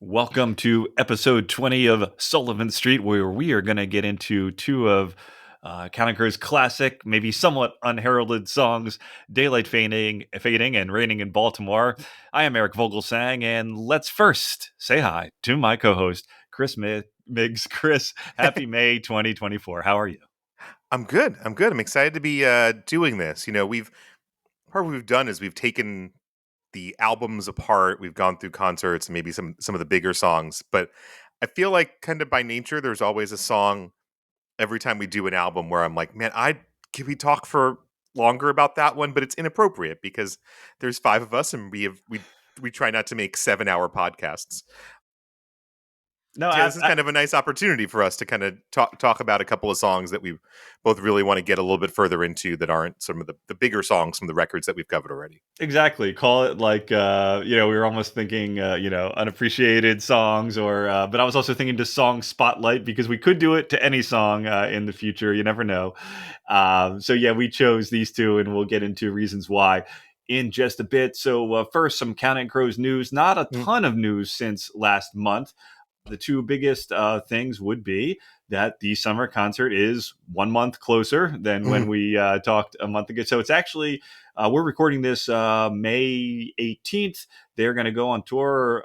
Welcome to episode 20 of Sullivan Street, where we are going to get into two of Counting Crow's classic, maybe somewhat unheralded songs, Daylight Fading and Raining in Baltimore. I am Eric Vogelsang, and let's first say hi to my co-host, Chris Miggs. Chris, happy May 2024. How are you? I'm good. I'm excited to be doing this. We've part of what we've done is we've taken the albums apart. We've gone through concerts and maybe some of the bigger songs. But I feel like kind of by nature, there's always a song every time we do an album where I'm like, man, I can we talk for longer about that one? But it's inappropriate because there's five of us and we try not to make 7-hour podcasts. No, So yeah, this is kind of a nice opportunity for us to kind of talk about a couple of songs that we both really want to get a little bit further into that aren't some of the bigger songs from the records that we've covered already. exactly. Call it like, we were almost thinking, unappreciated songs, but I was also thinking to song spotlight because we could do it to any song in the future. You never know. So, yeah, we chose these two, and we'll get into reasons why in just a bit. So, first, some Counting Crows news. Not a Mm. ton of news since last month. The two biggest things would be that the summer concert is 1 month closer than when Mm. we talked a month ago. So it's actually, we're recording this May 18th. They're going to go on tour.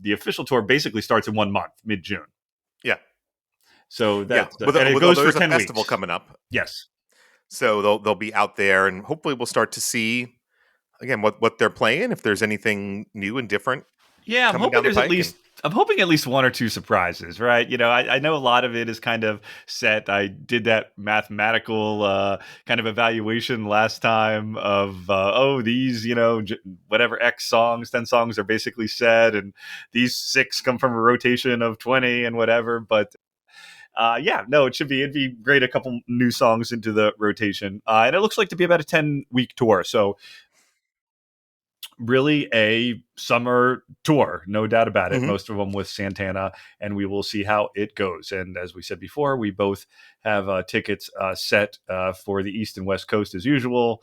The official tour basically starts in 1 month, mid June. Yeah, So yeah. and it Well, goes for there's a 10 festival weeks. coming up, Yes. so they'll be out there, and hopefully we'll start to see again what they're playing. If there's anything new and different Yeah, coming down the pike, and I'm hoping at least one or two surprises, right? I know a lot of it is kind of set. I did that mathematical kind of evaluation last time of these, whatever X songs, 10 songs are basically set, and these six come from a rotation of 20 and whatever. But yeah, no, it'd be great. A couple new songs into the rotation. And it looks like to be about a 10-week tour. So really a summer tour, no doubt about it. Mhm. Most of them with Santana, and we will see how it goes. And as we said before, we both have tickets set for the East and West Coast as usual.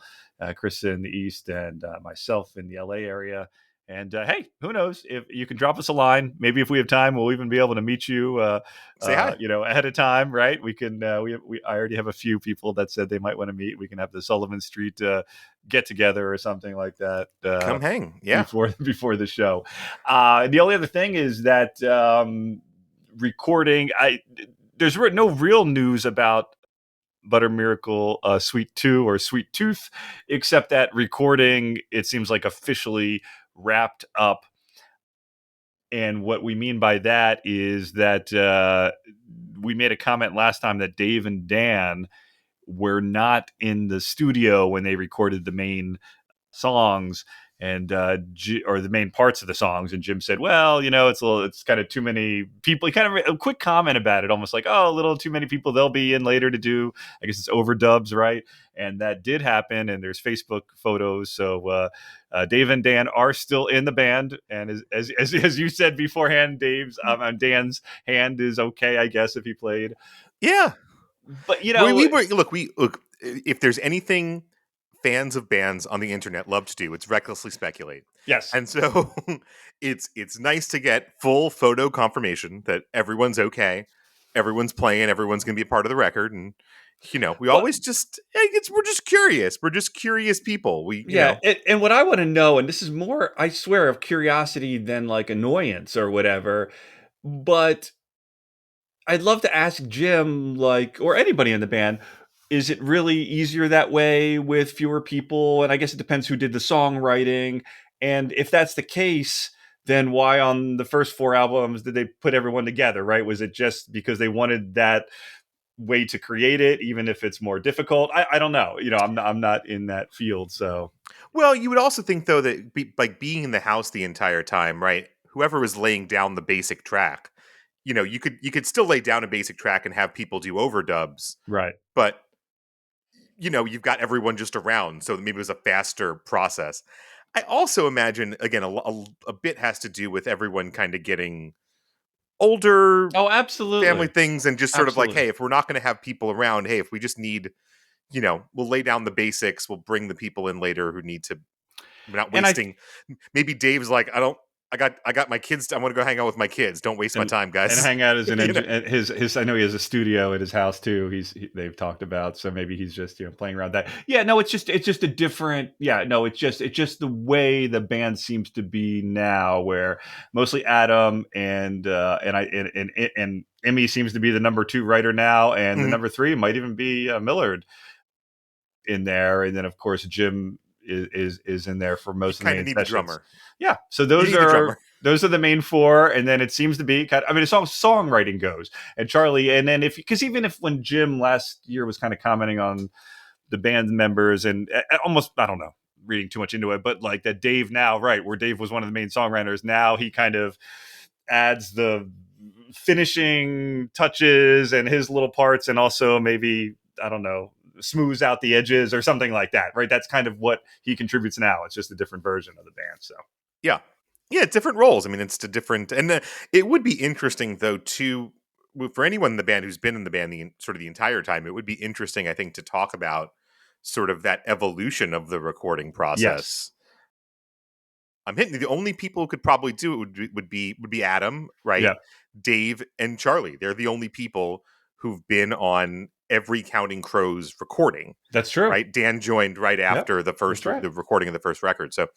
Chris in the East and myself in the LA area. And hey, who knows? If you can drop us a line, maybe if we have time, we'll even be able to meet you. Say hi. Ahead of time, right? We can. I already have a few people that said they might want to meet. We can have the Sullivan Street get together or something like that Come hang. Yeah. before the show. The only other thing is that recording. There's no real news about Butter Miracle Sweet 2 or Sweet Tooth, except that recording, it seems like officially wrapped up. And what we mean by that is that we made a comment last time that Dave and Dan were not in the studio when they recorded the main songs and or the main parts of the songs, and Jim said, well, it's kind of too many people. He kind of a quick comment about it, almost like, oh, a little too many people, they'll be in later to do, I guess it's overdubs, right? And that did happen, and there's Facebook photos. So Dave and Dan are still in the band, and as you said beforehand, Dan's hand is okay, I guess, if he played. Yeah. But We look. If there's anything fans of bands on the internet love to do, it's recklessly speculate. yes. And so it's nice to get full photo confirmation that everyone's okay, everyone's playing, everyone's going to be a part of the record, and we What always just we're just curious. We're just curious people. Yeah, and what I want to know, and this is more, I swear, of curiosity than like annoyance or whatever, but I'd love to ask Jim, like, or anybody in the band, is it really easier that way with fewer people? And I guess it depends who did the songwriting. And if that's the case, then why on the first four albums did they put everyone together, right? Was it just because they wanted that way to create it, even if it's more difficult? I don't know. I'm not in that field, so. Well, you would also think though that like being in the house the entire time, right? Whoever was laying down the basic track, you could still lay down a basic track and have people do overdubs, Right. but you've got everyone just around, so maybe it was a faster process. I also imagine, again, a bit has to do with everyone kind of getting older, Oh, family absolutely. things, and just sort of like, Absolutely. hey, if we're not going to have people around, hey, if we just need, we'll lay down the basics, we'll bring the people in later who need to. We're not And I wasting. Maybe Dave's like, I don't. I got my kids. I want to go hang out with my kids. Don't waste my and time, and guys. hang out as an you know. engine. His I know he has a studio at his house too. They've talked about, so maybe he's just playing around that. Yeah, no, it's just a different. Yeah, no, it's just the way the band seems to be now, where mostly Adam and Emmy seems to be the number two writer now, and the Mhm. number three might even be Millard in there, and then of course Jim is in there for You most of the kind of main need the sessions. drummer. Yeah, so You need the drummer. those are the main four, and then it seems to be kind of, I mean, as far as songwriting goes, and Charlie, and then if because even if when Jim last year was kind of commenting on the band members and almost, I don't know, reading too much into it, but like that Dave now, right, where Dave was one of the main songwriters, now he kind of adds the finishing touches and his little parts, and also maybe, I don't know, smooths out the edges or something like that, right? That's kind of what he contributes now. It's just a different version of the band. So Yeah, yeah, different roles. I mean, it's a different, and it would be interesting though to for anyone in the band who's been in the band sort of the entire time. It would be interesting, I think, to talk about sort of that evolution of the recording yes, process. I'm hitting the only people who could probably do it would be Adam, right? yeah, Dave and Charlie. They're the only people who've been on every Counting Crows recording, that's true. right? Dan joined right Yep, after that's right. the recording of the first record. So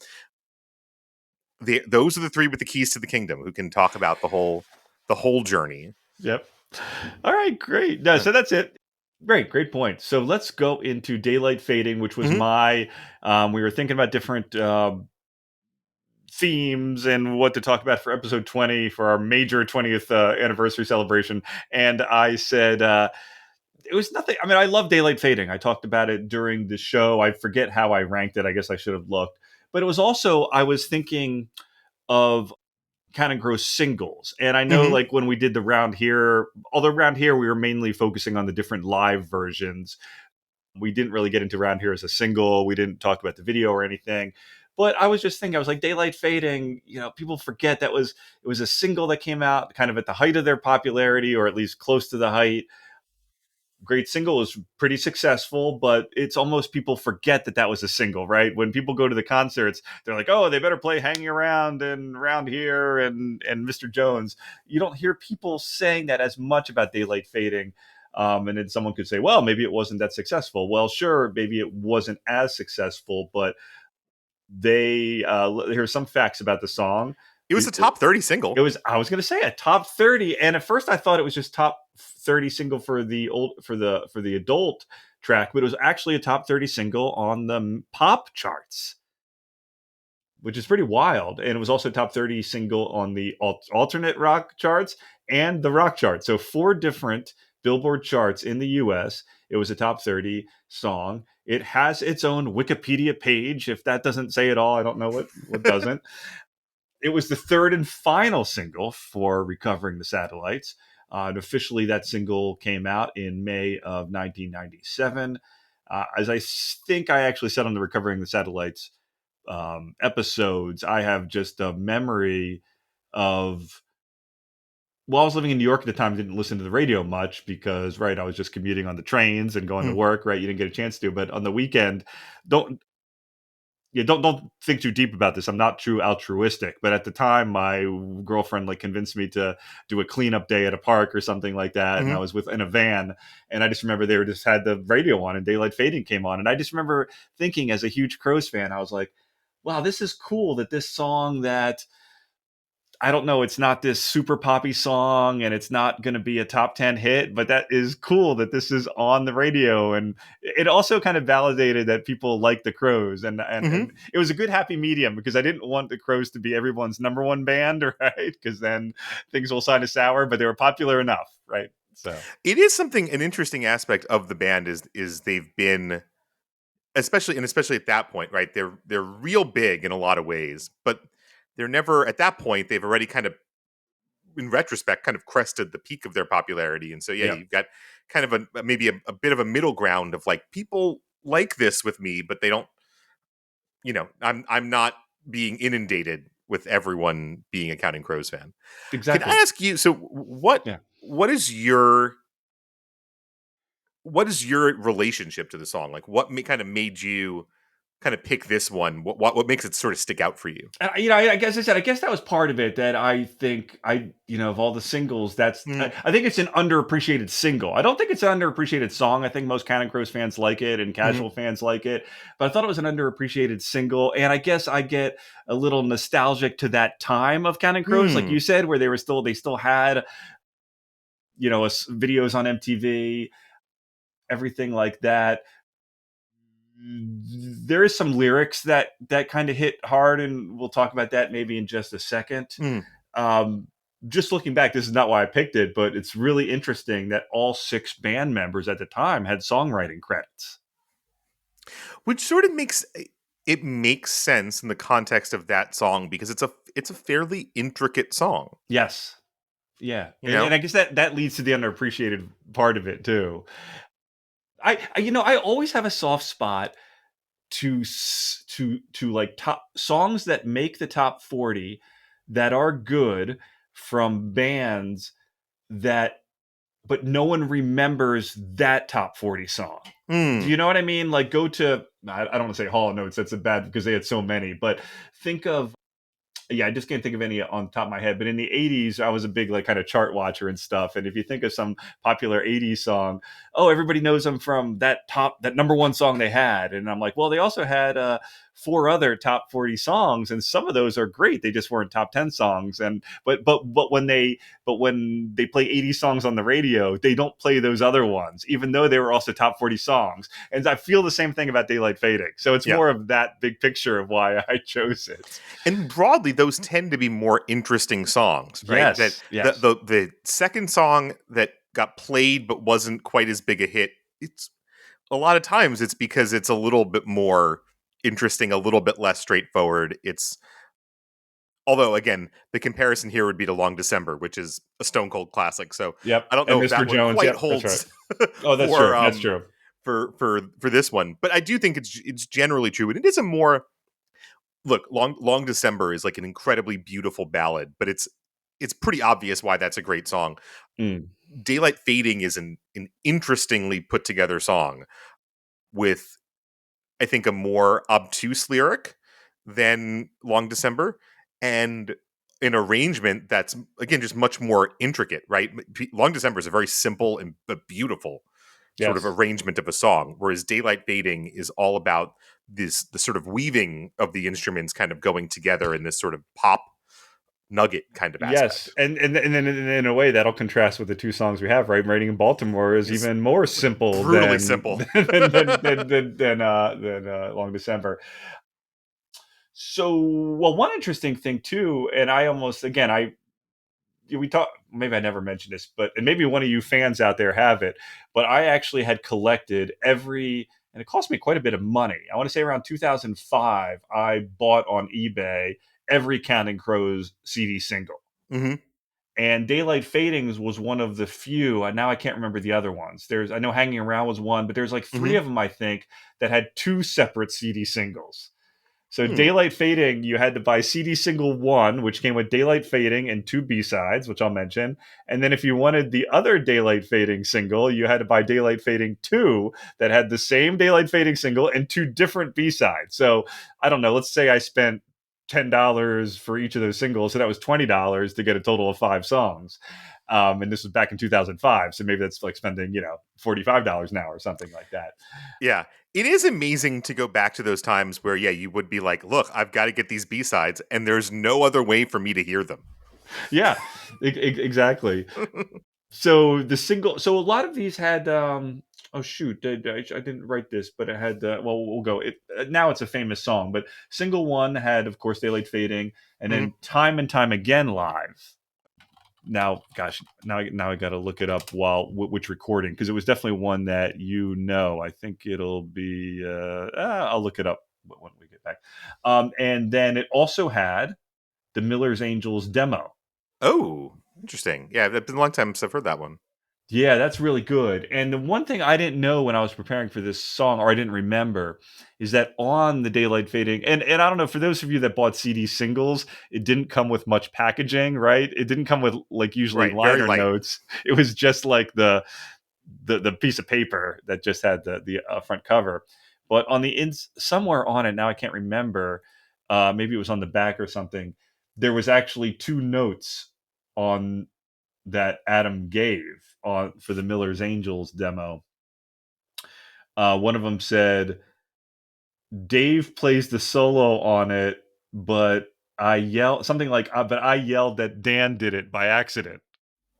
those are the three with the keys to the kingdom who can talk about the whole journey. Yep. All right, great. No, Yeah. so that's it. Great point. So let's go into daylight fading, which was Mhm. my. We were thinking about different themes and what to talk about for episode 20 for our major 20th anniversary celebration. And I said, it was nothing. I mean, I love daylight fading. I talked about it during the show. I forget how I ranked it. I guess I should have looked. But it was also, I was thinking of kind of gross singles. And I know, Mhm. like, when we did the round here, although round here we were mainly focusing on the different live versions, we didn't really get into round here as a single. We didn't talk about the video or anything. But I was just thinking, I was like, daylight fading. People forget that it was a single that came out kind of at the height of their popularity, or at least close to the height. Great single, is pretty successful, but it's almost, people forget that that was a single, right? When people go to the concerts, they're like, oh, they better play Hanging Around and Around Here and Mr. Jones. You don't hear people saying that as much about daylight fading. And then someone could say, well, maybe it wasn't that successful. Well, sure, maybe it wasn't as successful, but here's some facts about the song. It was a top 30 single. I was going to say a top 30, and at first I thought it was just top 30 single for the adult track, but it was actually a top 30 single on the pop charts, which is pretty wild. And it was also top 30 single on the alternate rock charts and the rock chart. So four different Billboard charts in the US. It was a top 30 song. It has its own Wikipedia page. If that doesn't say it all, I don't know what doesn't. It was the third and final single for Recovering the Satellites. And officially, that single came out in May of 1997. As I think I actually said on the Recovering the Satellites episodes, I have just a memory of. Well, I was living in New York at the time, didn't listen to the radio much because, right, I was just commuting on the trains and going to Mhm. work, right? You didn't get a chance to. But on the weekend, don't don't think too deep about this. I'm not too altruistic, but at the time, my girlfriend like convinced me to do a cleanup day at a park or something like that, and I Mhm. was in a van, and I just remember they were just had the radio on, and Daylight Fading came on, and I just remember thinking, as a huge Crows fan, I was like, "Wow, this is cool that this song that." I don't know, it's not this super poppy song and it's not going to be a top 10 hit, but that is cool that this is on the radio. And it also kind of validated that people like the Crows. And Mhm. it was a good happy medium because I didn't want the Crows to be everyone's number one band, right? Because then things will sign of sour, but they were popular enough, right? So, It is something an interesting aspect of the band is they've been especially at that point, right? They're real big in a lot of ways, but they're never at that point they've already kind of in retrospect kind of crested the peak of their popularity. And so yeah, yeah, you've got kind of maybe a bit of a middle ground of like people like this with me, but they don't, I'm not being inundated with everyone being a Counting Crows fan. Can I exactly. ask you? So Yeah. what is your relationship to the song? Like, what kind of made you kind of pick this one? What makes it sort of stick out for you? I guess I said, I guess that was part of it. That I think of all the singles, Mm, I think it's an underappreciated single. I don't think it's an underappreciated song. I think most Counting Crows fans like it and mhm, casual fans like it, but I thought it was an underappreciated single. And I guess I get a little nostalgic to that time of Counting Crows, like mm, you said, where they still had videos on MTV, everything like that. There is some lyrics that kind of hit hard, and we'll talk about that maybe in just a second. mm. um, just looking back, this is not why I picked it, but it's really interesting that all six band members at the time had songwriting credits. Which sort of makes sense in the context of that song because it's a fairly intricate song, Yes, yeah, you and know? I guess that leads to the underappreciated part of it too. I always have a soft spot to like top songs that make the top 40 that are good from bands that but no one remembers that top 40 song. Do Mm, you know what I mean? Like, go to, I don't want to say Hall and Notes, that's a bad because they had so many, but think of, yeah, I just can't think of any on top of my head. But in the 80s, I was a big, like, kind of chart watcher and stuff. And if you think of some popular 80s song, oh, everybody knows them from that number one song they had. And I'm like, well, they also had four other top 40 songs, and some of those are great. They just weren't top 10 songs. And but when they play 80 songs on the radio, they don't play those other ones, even though they were also top 40 songs. And I feel the same thing about Daylight Fading. So it's yeah. more of that big picture of why I chose it. And broadly, those tend to be more interesting songs, right? That Yes, the yes, the the second song that got played but wasn't quite as big a hit, it's a lot of times it's because it's a little bit more interesting, a little bit less straightforward. It's although again, the comparison here would be to Long December, which is a stone cold classic. So yep. I don't And know if Mr. that one Jones, quite yep, that's right. holds Oh, that's for true. That's true. for this one, but I do think it's generally true, and it is a more look. Long December is like an incredibly beautiful ballad, but it's pretty obvious why that's a great song. Mm, Daylight Fading is an interestingly put together song with I think a more obtuse lyric than Long December and an arrangement that's again just much more intricate, right? Long December is a very simple and but beautiful sort of yes. arrangement of a song, whereas Daylight Fading is all about the sort of weaving of the instruments kind of going together in this sort of pop nugget kind of Yes, aspect. and then in a way that'll contrast with the two songs we have. Right, Raining in Baltimore is Is even more simple brutally than simple. Long December. So, well, one interesting thing too, and I almost again I we talk maybe I never mentioned this, but and maybe one of you fans out there have it, but I actually had collected every, and it cost me quite a bit of money. I want to say around 2005, I bought on eBay every Counting Crows CD single. Hmm. And Daylight Fadings was one of the few, and now I can't remember the other ones. I know Hanging Around was one, but there's like three Hmm. of them, I think, that had two separate CD singles. So Hmm. Daylight Fading, you had to buy CD single one, which came with Daylight Fading and two B sides, which I'll mention. And then if you wanted the other Daylight Fading single, you had to buy Daylight Fading two, that had the same Daylight Fading single and two different B sides. So I don't know. Let's say I spent $10 for each of those singles, so that was $20 to get a total of five songs. And this was back in 2005, so maybe that's like spending $45 now or something like that. Yeah. It is amazing to go back to those times where, yeah, you would be like, look, I've got to get these B sides, and there's no other way for me to hear them. Yeah, exactly. So the single, so a lot of these had, oh shoot, I didn't write this, but it had, well, we'll go. Now it's a famous song, but single one had, of course, Daylight Fading, and Mhm. then Time and Time Again live. Now, gosh, now I got to look it up while which recording, because it was definitely one that I think it'll be. I'll look it up when we get back. And then it also had the Miller's Angels demo. Oh, interesting. Yeah, it's been a long time since I've heard that one. Yeah, that's really good. And the one thing I didn't know when I was preparing for this song, or I didn't remember, is that on the Daylight Fading, and I don't know, for those of you that bought CD singles, it didn't come with much packaging, right? It didn't come with like usually Right. Very liner light. notes. It was just like the piece of paper that just had the front cover. but on the somewhere on it now, I can't remember. Maybe it was on the back or something. There was actually two notes on that Adam gave on for the Miller's Angels demo. One of them said Dave plays the solo on it, but I yell something like, "But I yelled that Dan did it by accident."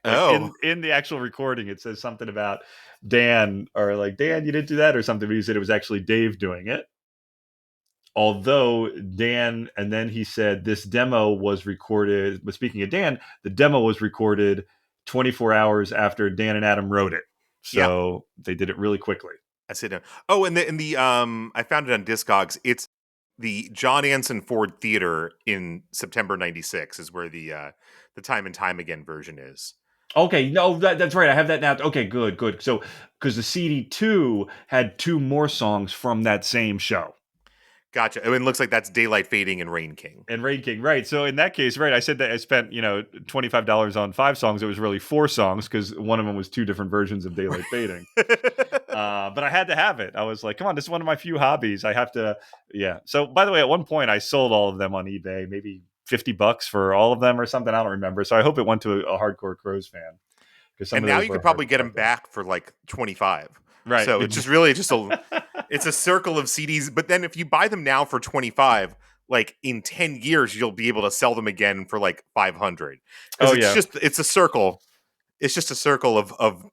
Like Oh, in the actual recording, it says something about Dan or like Dan, you didn't do that or something. But he said it was actually Dave doing it. Although Dan, and then he said this demo was recorded. But speaking of Dan, the demo was recorded 24 hours after Dan and Adam wrote it, yeah. so they did it really quickly. I sit down. Oh, and the I found it on Discogs. It's the John Anson Ford Theater in September '96 is where the Time and Time Again version is. Okay, no, that's right. I have that now. Okay, good, good. So, because the CD2 had two more songs from that same show. Gotcha. I mean, it looks like that's Daylight Fading and Rain King. And Rain King, right? So in that case, right? I said that I spent $25 on five songs. It was really four songs because one of them was two different versions of Daylight Fading. But I had to have it. I was like, come on, this is one of my few hobbies. I have to, yeah. So by the way, at one point I sold all of them on eBay, maybe $50 for all of them or something. I don't remember. So I hope it went to a hardcore Crows fan because some And of now those you were could hard probably to get them track down. back for like 25. Right. So it's just really just a it's a circle of CDs. But then if you buy them now for 25, like in 10 years you'll be able to sell them again for like 500 because Oh yeah. it's a circle. It's just a circle of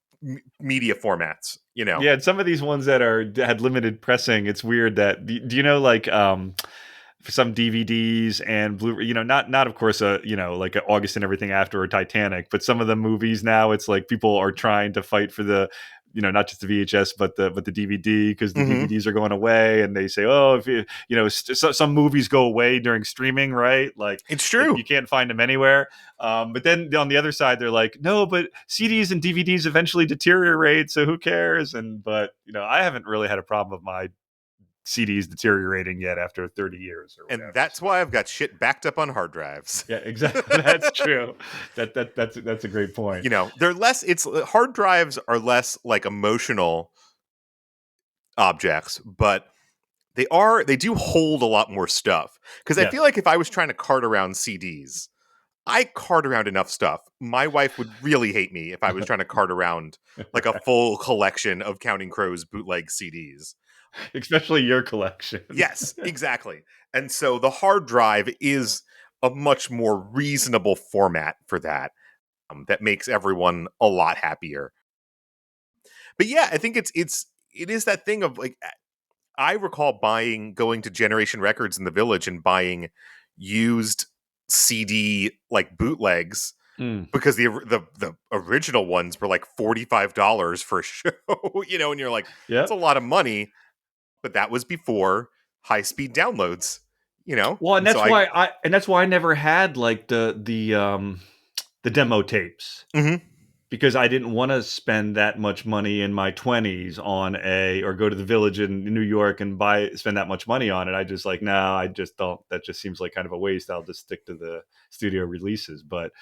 media formats, you know. Yeah, and some of these ones that had limited pressing, it's weird that do you know like for some DVDs and Blu, not of course like a August and Everything After or Titanic, but some of the movies now it's like people are trying to fight for the not just the VHS but the DVD because the Mm-hmm. DVDs are going away and they say if some movies go away during streaming, right? Like It's you true. can't find them anywhere. But then on the other side, they're like, no, but CDs and DVDs eventually deteriorate, so who cares? But I haven't really had a problem with my CDs deteriorating yet after 30 years or And whatever. that's So why I've got shit backed up on hard drives. yeah, exactly. That's true. That's a great point. You know, they're less it's hard drives are less like emotional objects, but they do hold a lot more stuff because I feel Yes. like if I was trying to cart around CDs, I cart around enough stuff. My wife would really hate me if I was trying to cart around like a full collection of Counting Crows bootleg CDs. Especially your collection. Yes, exactly. And so the hard drive is a much more reasonable format for that, that makes everyone a lot happier. But yeah, I think it is that thing of like I recall going to Generation Records in the Village and buying used CD like bootlegs Mm. because the original ones were like $45 for a show, and you're like, it's a Yep. lot of money, but that was before high speed downloads, Well, and and so I that's why I never had like the demo tapes. Mhm. Because I didn't want to spend that much money in my 20s or go to the Village in New York and spend that much money on it. I just like, no, I just don't. That just seems like kind of a waste. I'll just stick to the studio releases. But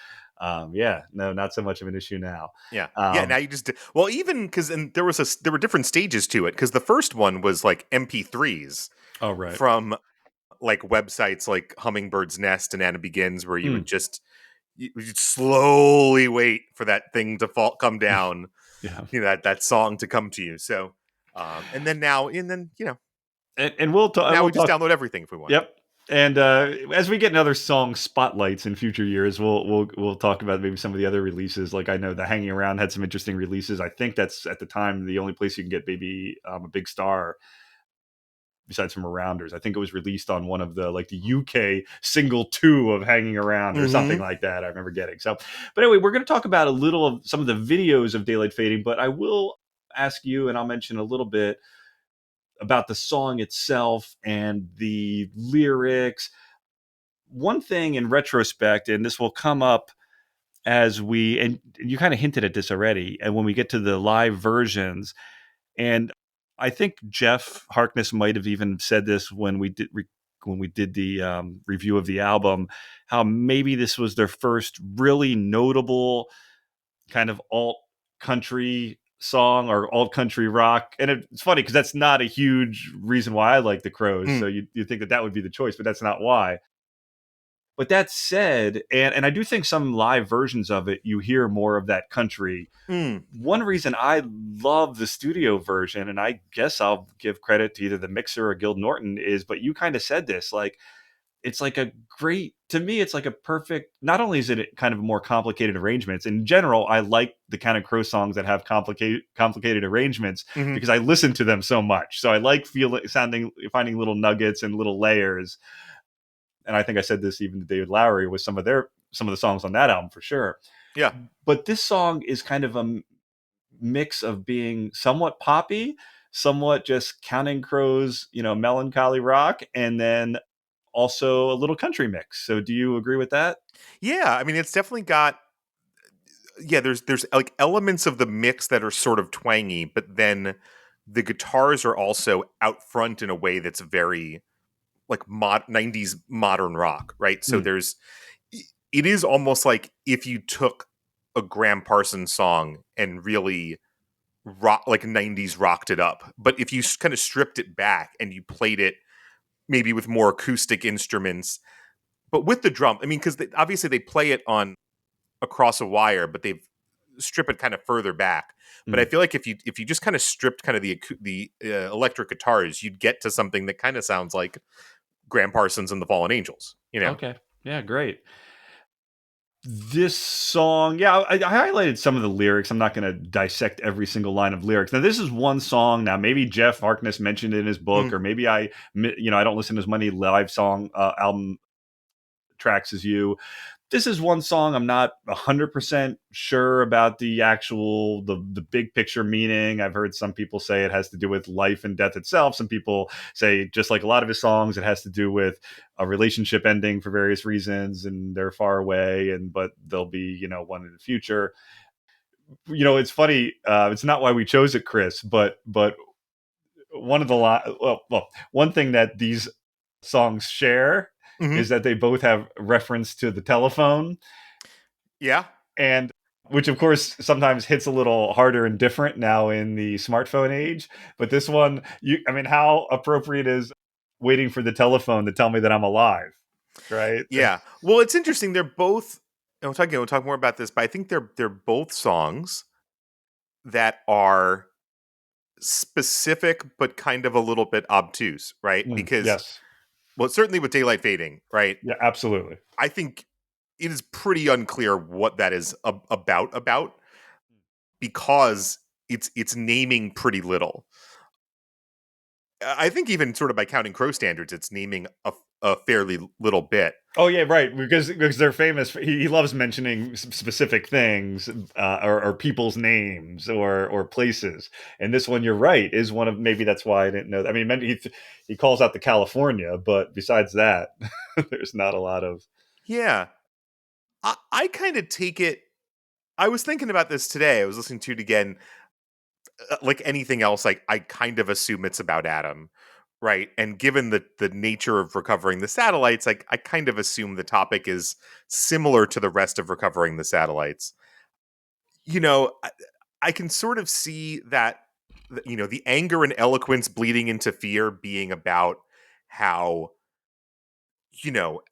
yeah, no, not so much of an issue now. Yeah. Yeah, now Um, you just well, even because and there were different stages to it because the first one was like MP3s oh right, from like websites like Hummingbird's Nest and Anna Begins, where mm, you'd slowly wait for that thing to come down, yeah, that song to come to you. So, and then and we'll talk. now We'll we just talk. download everything if we want. Yep. And as we get another song spotlights in future years, we'll talk about maybe some of the other releases. Like I know the Hanging Around had some interesting releases. I think that's at the time the only place you can get maybe a Big Star besides from Arounders. I think it was released on one of the like the UK single two of Hanging Around or something Mm-hmm. like that. I remember getting. So, but anyway, we're going to talk about a little of some of the videos of Daylight Fading, but I will ask you, and I'll mention a little bit about the song itself and the lyrics. One thing in retrospect, and this will come up as and you kind of hinted at this already, and when we get to the live versions, and I think Jeff Harkness might have even said this when we did the review of the album, how maybe this was their first really notable kind of alt country song or alt country rock. And it's funny because that's not a huge reason why I like the Crows. So Mm, you think that would be the choice, but that's not why. But that said, and I do think some live versions of it, you hear more of that country. mm, One reason I love the studio version, and I guess I'll give credit to either the mixer or Gil Norton, is, but you kind of said this, like, it's like a great, to me, it's like a perfect, not only is it kind of more complicated arrangements, in general, I like the kind of Crow songs that have complicated arrangements hmm. because I listen to them so much. So I like finding little nuggets and little layers. And I think I said this even to David Lowery with some of the songs on that album for sure. Yeah. But this song is kind of a mix of being somewhat poppy, somewhat just Counting Crows, melancholy rock, and then also a little country mix. So do you agree with that? Yeah. I mean, it's definitely got, yeah, there's like elements of the mix that are sort of twangy, but then the guitars are also out front in a way that's very like 90s modern rock, right? So Mm, there's it is almost like if you took a Graham Parsons song and really rock like 90s rocked it up, but if you kind of stripped it back and you played it maybe with more acoustic instruments, but with the drum, I mean, because obviously they play it on across a wire, but they've strip it kind of further back. But I mm. feel like if you just kind of stripped kind of the electric guitars, you'd get to something that kind of sounds like Graham Parsons and the Fallen Angels. You know? Okay. Yeah, great. This song, yeah, I highlighted some of the lyrics. I'm not going to dissect every single line of lyrics. Now, this is one song. Now, maybe Jeff Harkness mentioned it in his book, Mm, or maybe I don't listen to as many live song album tracks as you. This is one song I'm not 100% sure about the big picture meaning. I've heard some people say it has to do with life and death itself. Some people say, just like a lot of his songs, it has to do with a relationship ending for various reasons and they're far away, and but they'll be, one in the future. It's funny, it's not why we chose it, Chris, but one of the one thing that these songs share hmm. is that they both have reference to the telephone, Yeah, and which of course sometimes hits a little harder and different now in the smartphone age. But this one, I mean, how appropriate is waiting for the telephone to tell me that I'm alive, right? yeah. Well, it's interesting. They're both. And we'll talk more about this, but I think they're both songs that are specific, but kind of a little bit obtuse, right? Because Yes, well, certainly with daylight fading, right? yeah, absolutely. I think it is pretty unclear what that is about because it's naming pretty little. I think even sort of by Counting Crow standards, it's naming a fairly little bit. Oh yeah, right. Because they're famous. He loves mentioning specific things, or people's names, or places. And this one, you're right, is one of, maybe that's why I didn't know. I mean, he calls out the California, but besides that, there's not a lot of. Yeah, I kind of take it. I was thinking about this today. I was listening to it again. Like anything else, like I kind of assume it's about Adam, right? And given the nature of recovering the satellites, like I kind of assume the topic is similar to the rest of recovering the satellites. You know, I can sort of see that the anger and eloquence bleeding into fear being about how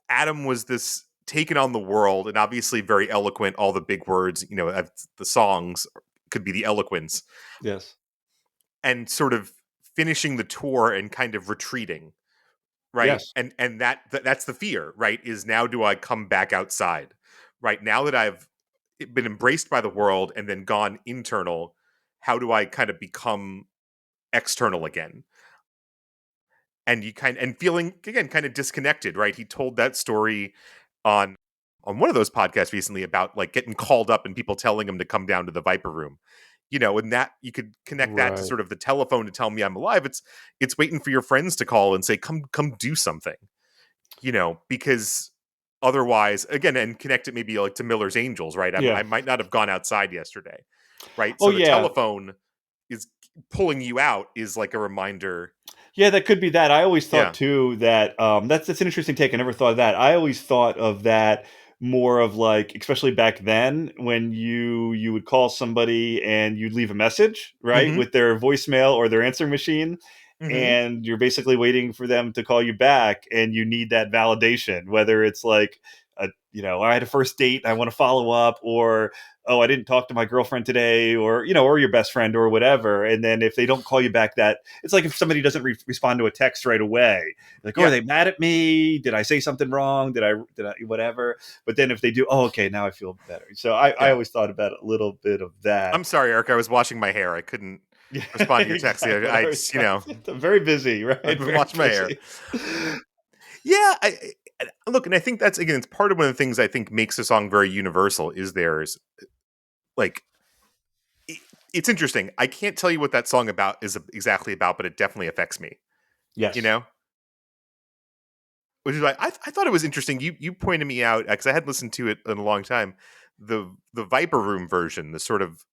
Adam was this taken on the world and obviously very eloquent, all the big words, the songs could be the eloquence, Yes. and sort of finishing the tour and kind of retreating, right? Yes. And that's the fear, right? Is now do I come back outside? Right? Now that I've been embraced by the world and then gone internal, how do I kind of become external again? And you and feeling again kind of disconnected, right? He told that story on one of those podcasts recently about like getting called up and people telling him to come down to the Viper Room. And that you could connect that to Right. sort of the telephone to tell me I'm alive. It's waiting for your friends to call and say, come do something, because otherwise, again, and connect it maybe like to Miller's Angels, right? I Yeah. might not have gone outside yesterday, right? Oh So the yeah. telephone is pulling you out is like a reminder. Yeah, that could be that. I always thought Yeah. too that that's an interesting take. I never thought of that. I always thought of that more of like, especially back then, when you would call somebody and you'd leave a message, right, Mhm. with their voicemail or their answering machine, Mhm. and you're basically waiting for them to call you back, and you need that validation, whether it's like I had a first date, I want to follow up, or oh, I didn't talk to my girlfriend today, or or your best friend or whatever. And then if they don't call you back, that it's like if somebody doesn't respond to a text right away, like, oh, are Yeah. they mad at me? Did I say something wrong? Did I whatever? But then if they do, oh, okay, now I feel better. So I Yeah. always thought about a little bit of that. I'm sorry, Eric. I was washing my hair. I couldn't Yeah, respond to your text. exactly. I I just, I'm very busy, I've right? been Very washing my hair. busy. Yeah, look, and I think that's again, it's part of one of the things I think makes a song very universal. Is there's like, it, it's interesting. I can't tell you what that song about is exactly about, but it definitely affects me. You Yes. know, which is why I thought it was interesting. You pointed me out because I hadn't listened to it in a long time. The Viper Room version, the sort of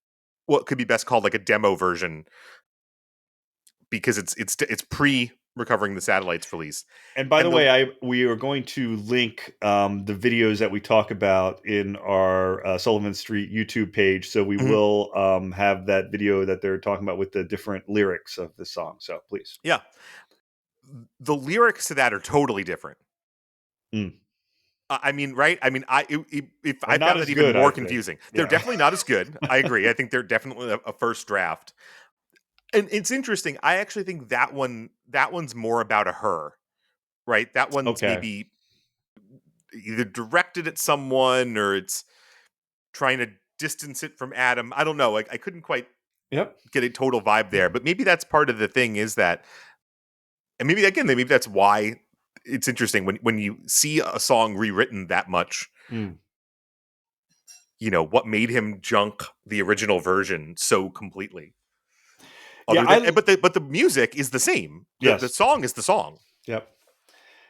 what could be best called like a demo version, because it's pre recovering the satellites release, And by the and the way, we are going to link the videos that we talk about in our Sullivan Street YouTube page. So we Mhm. will have that video that they're talking about with the different lyrics of the song. So please. Yeah, the lyrics to that are totally different. Mm. I mean, right? I mean, if And I not found that as even good, more I think. confusing. They're Yeah. definitely not as good. I agree. I think they're definitely a first draft. And it's interesting. I actually think that one's more about a her, right? That one's Okay. maybe either directed at someone or it's trying to distance it from Adam. I don't know. Like I couldn't quite Yep. get a total vibe there, but maybe that's part of the thing is that, and maybe again, maybe that's why it's interesting when you see a song rewritten that much. Mm. What made him junk the original version so completely? Yeah. Other than, but the music is the same. The Yes. song is the song. Yep.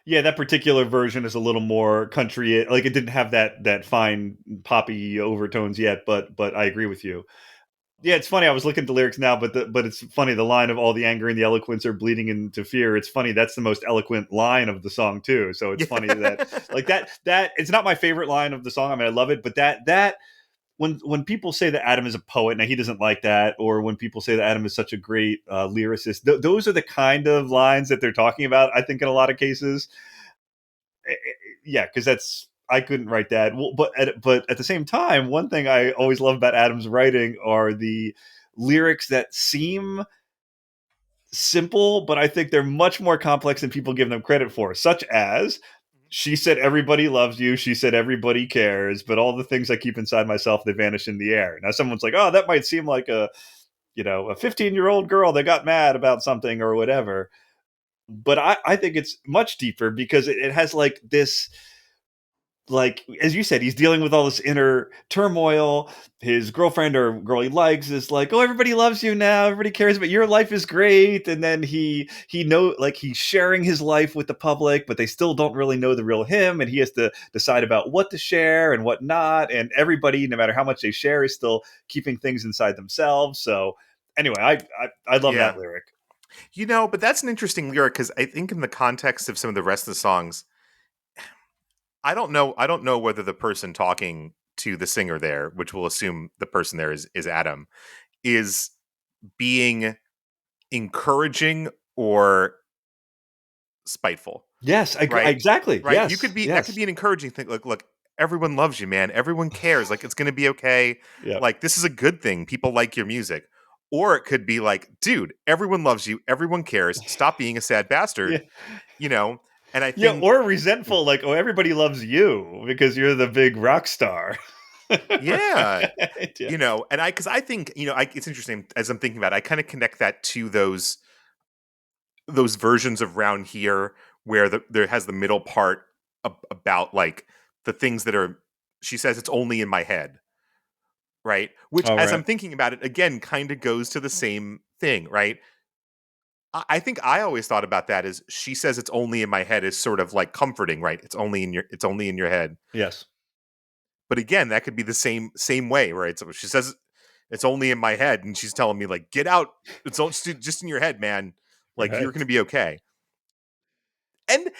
Yeah, that particular version is a little more country. Like it didn't have that fine poppy overtones yet, but I agree with you. Yeah, it's funny. I was looking at the lyrics now, but it's funny. The line of all the anger and the eloquence are bleeding into fear. It's funny. That's the most eloquent line of the song too. So it's Yeah. funny that like that it's not my favorite line of the song. I mean, I love it, but that when people say that Adam is a poet, now he doesn't like that, or when people say that Adam is such a great lyricist, those are the kind of lines that they're talking about. I think in a lot of cases, yeah, because that's I couldn't write that. Well, but at the same time, one thing I always love about Adam's writing are the lyrics that seem simple, but I think they're much more complex than people give them credit for. Such as, she said everybody loves you. She said everybody cares, but all the things I keep inside myself, they vanish in the air. Now, someone's like, "Oh, that might seem like a 15-year-old girl that got mad about something or whatever." But I think it's much deeper because it has like this, like as you said, he's dealing with all this inner turmoil. His girlfriend or girl he likes is like, oh, everybody loves you now, everybody cares, but your life is great. And then he know, like, he's sharing his life with the public, but they still don't really know the real him, and he has to decide about what to share and what not. And everybody, no matter how much they share, is still keeping things inside themselves. So anyway, I love that Yeah. lyric. But that's an interesting lyric because I think in the context of some of the rest of the songs, I don't know. I don't know whether the person talking to the singer there, which we'll assume the person there is Adam, is being encouraging or spiteful, Yes, right? exactly. Right? You Yes, could be that could yes. be an encouraging thing. Like, look, everyone loves you, man. Everyone cares. Like, it's gonna be okay. Yep. Like, this is a good thing. People like your music. Or it could be like, dude, everyone loves you. Everyone cares. Stop being a sad Yeah. bastard. You know. And I Yeah, think, or resentful, like, oh, everybody loves you because you're the big rock star. yeah, Right? Yeah. and because I think, it's interesting as I'm thinking about it, I kind of connect that to those versions of Round Here where there has the middle part about like the things that are, she says it's only in my head, right? Which All as right. I'm thinking about it again kind of goes to the same thing, right? I think I always thought about that as she says it's only in my head is sort of like comforting, right? It's only in your head. Yes. But again, that could be the same way, right? So she says it's only in my head, and she's telling me like, get out. Just in your head, man. Like you're Right. going to be okay. And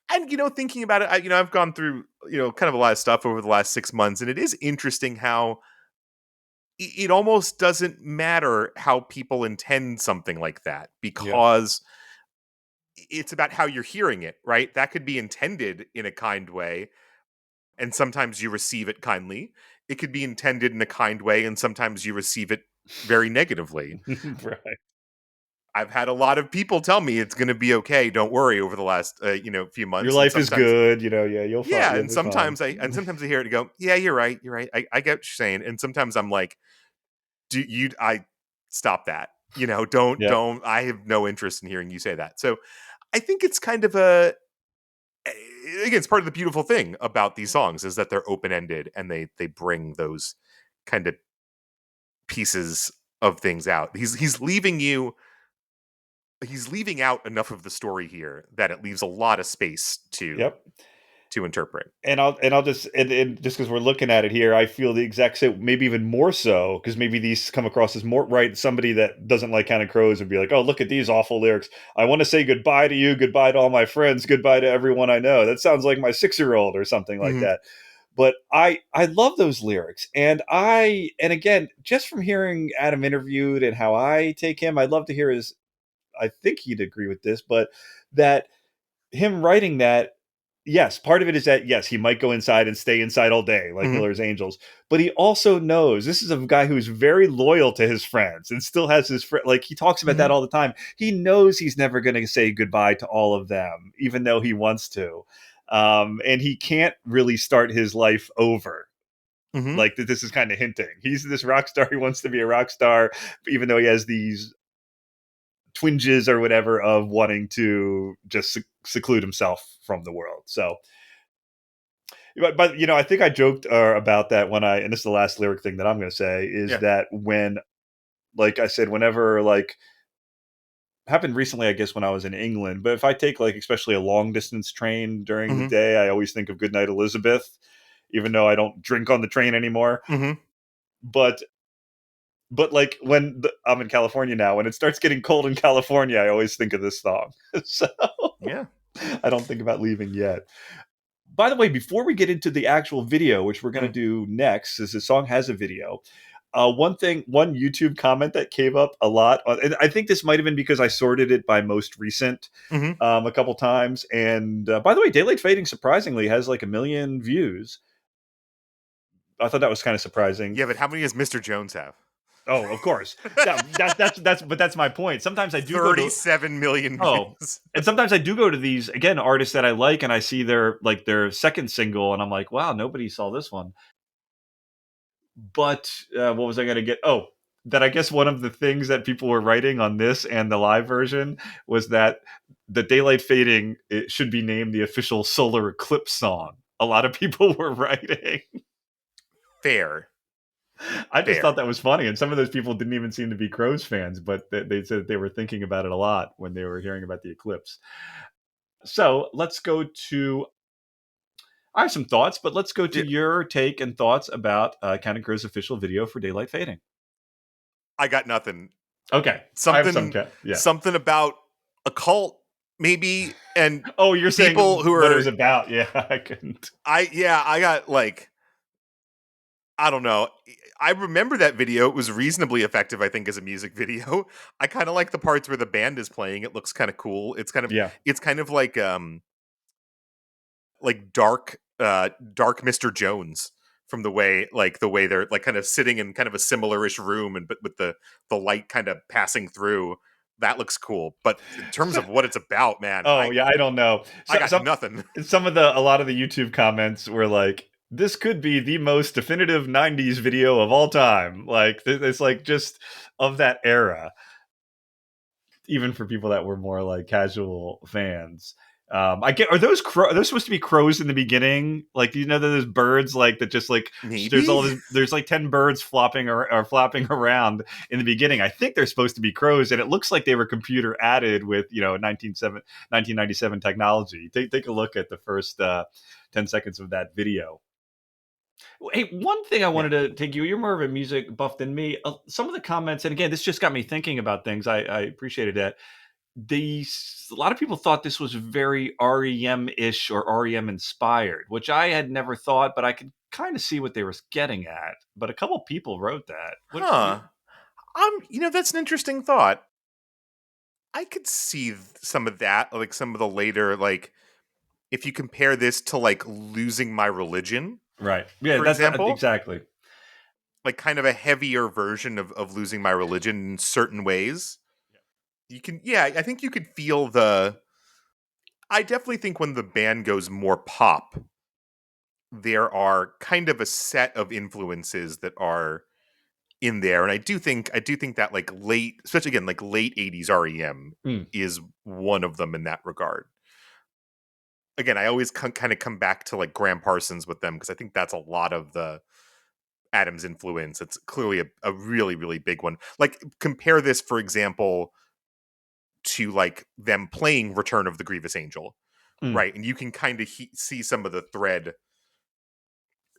And thinking about it, I've gone through kind of a lot of stuff over the last 6 months, and it is interesting how it almost doesn't matter how people intend something like that, Yeah. because it's about how you're hearing it, right? That could be intended in a kind way, and sometimes you receive it kindly. It could be intended in a kind way, and sometimes you receive it very negatively. Right. I've had a lot of people tell me it's going to be okay, don't worry, over the last few Your months, and life is sometimes good, yeah, yeah, you'll and be fine. sometimes I hear it and go, yeah, you're right. I get what you're saying, and sometimes I'm like, do you? I stop that. Yep. Don't. I have no interest in hearing you say that. So I think it's kind of a again, it's part of the beautiful thing about these songs is that they're open ended and they bring those kind of pieces of things out. He's leaving out enough of the story here that it leaves a lot of space Yep. to interpret. And I'll just and just because we're looking at it here, I feel the exact same, maybe even more so, because maybe these come across as more right. Somebody that doesn't like Counting Crows would be like, "Oh, look at these awful lyrics. I want to say goodbye to you, goodbye to all my friends, goodbye to everyone I know." That sounds like my 6-year-old or something like Hmm. that. But I love those lyrics, and again, just from hearing Adam interviewed and how I take him, I'd love to hear his. I think he'd agree with this, but that him writing that, yes, part of it is that yes, he might go inside and stay inside all day like Hmm. Miller's Angels, but he also knows this is a guy who's very loyal to his friends and still has his friend. Like he talks about Hmm. that all the time. He knows he's never going to say goodbye to all of them, even though he wants to, and he can't really start his life over. Hmm. Like this is kind of hinting he's this rock star. He wants to be a rock star, even though he has these twinges or whatever of wanting to just seclude himself from the world. So, but I think I joked about that when and this is the last lyric thing that I'm going to say is Yeah. that when, like I said, whenever like happened recently, I guess when I was in England, but if I take like especially a long distance train during the Hmm. day, I always think of Goodnight Elizabeth, even though I don't drink on the train anymore. Hmm. But like when I'm in California now, when it starts getting cold in California, I always think of this song. So Yeah. I don't think about leaving yet. By the way, before we get into the actual video, which we're going to Mm. do next, is the song has a video. One YouTube comment that came up a lot, and I think this might have been because I sorted it by most recent Hmm. a couple times. And by the way, Daylight Fading surprisingly has like 1 million views. I thought that was kind of surprising. Yeah, but how many does Mr. Jones have? Oh, of course. But that's my point. Sometimes I do go to 37 million oh, views. and sometimes I do go to these again artists that I like, and I see their second single, and I'm like, wow, nobody saw this one. But what was I going to get? Oh, that I guess one of the things that people were writing on this and the live version was that the Daylight Fading it should be named the official solar eclipse song. A lot of people were writing. Fair. I just thought Fair. that was funny, and some of those people didn't even seem to be Crows fans, but they said they were thinking about it a lot when they were hearing about the eclipse. So let's go to. I have some thoughts, but let's go to Yeah, your take and thoughts about Counting Crows' official video for Daylight Fading. I got nothing. Okay, I have some. Something Yeah. something about a cult maybe, and Oh, you're people saying who what it are was about? Yeah, I couldn't. I got like I don't know. I remember that video. It was reasonably effective, I think, as a music video. I kind of like the parts where the band is playing. It looks kind of cool. Yeah. It's kind of like dark Mr. Jones, from the way they're like kind of sitting in kind of a similar-ish room, and but with the light kind of passing through. That looks cool. But in terms So, of what it's about, man, oh yeah, I don't know. I So, got nothing. a lot of the YouTube comments were like, "This could be the most definitive '90s video of all time." Like it's like just of that era. Even for people that were more like casual fans. I get are those supposed to be crows in the beginning? Like that there's birds like that just like Maybe. there's like 10 birds flopping or flapping around in the beginning. I think they're supposed to be crows, and it looks like they were computer added with 1997 technology. Take a look at the first 10 seconds of that video. Hey, one thing I Yeah. wanted to take you're more of a music buff than me. Some of the comments, and again, this just got me thinking about things. I appreciated that A lot of people thought this was very REM ish or REM inspired, which I had never thought, but I could kind of see what they were getting at. But a couple people wrote that. What do you? Huh. That's an interesting thought. I could see some of that, like some of the later, like if you compare this to like losing my religion, Right. Yeah, for that's example, exactly. like kind of a heavier version of losing my religion in certain ways. You can, yeah, I think you could feel I definitely think when the band goes more pop, there are kind of a set of influences that are in there, and I do think that like late, especially again like late '80s REM Mm, is one of them in that regard. Again, I always kind of come back to like Graham Parsons with them because I think that's a lot of the Adams influence. It's clearly a really really big one. Like compare this, for example, to like them playing Return of the Grievous Angel, mm, right? And you can kind of see some of the thread.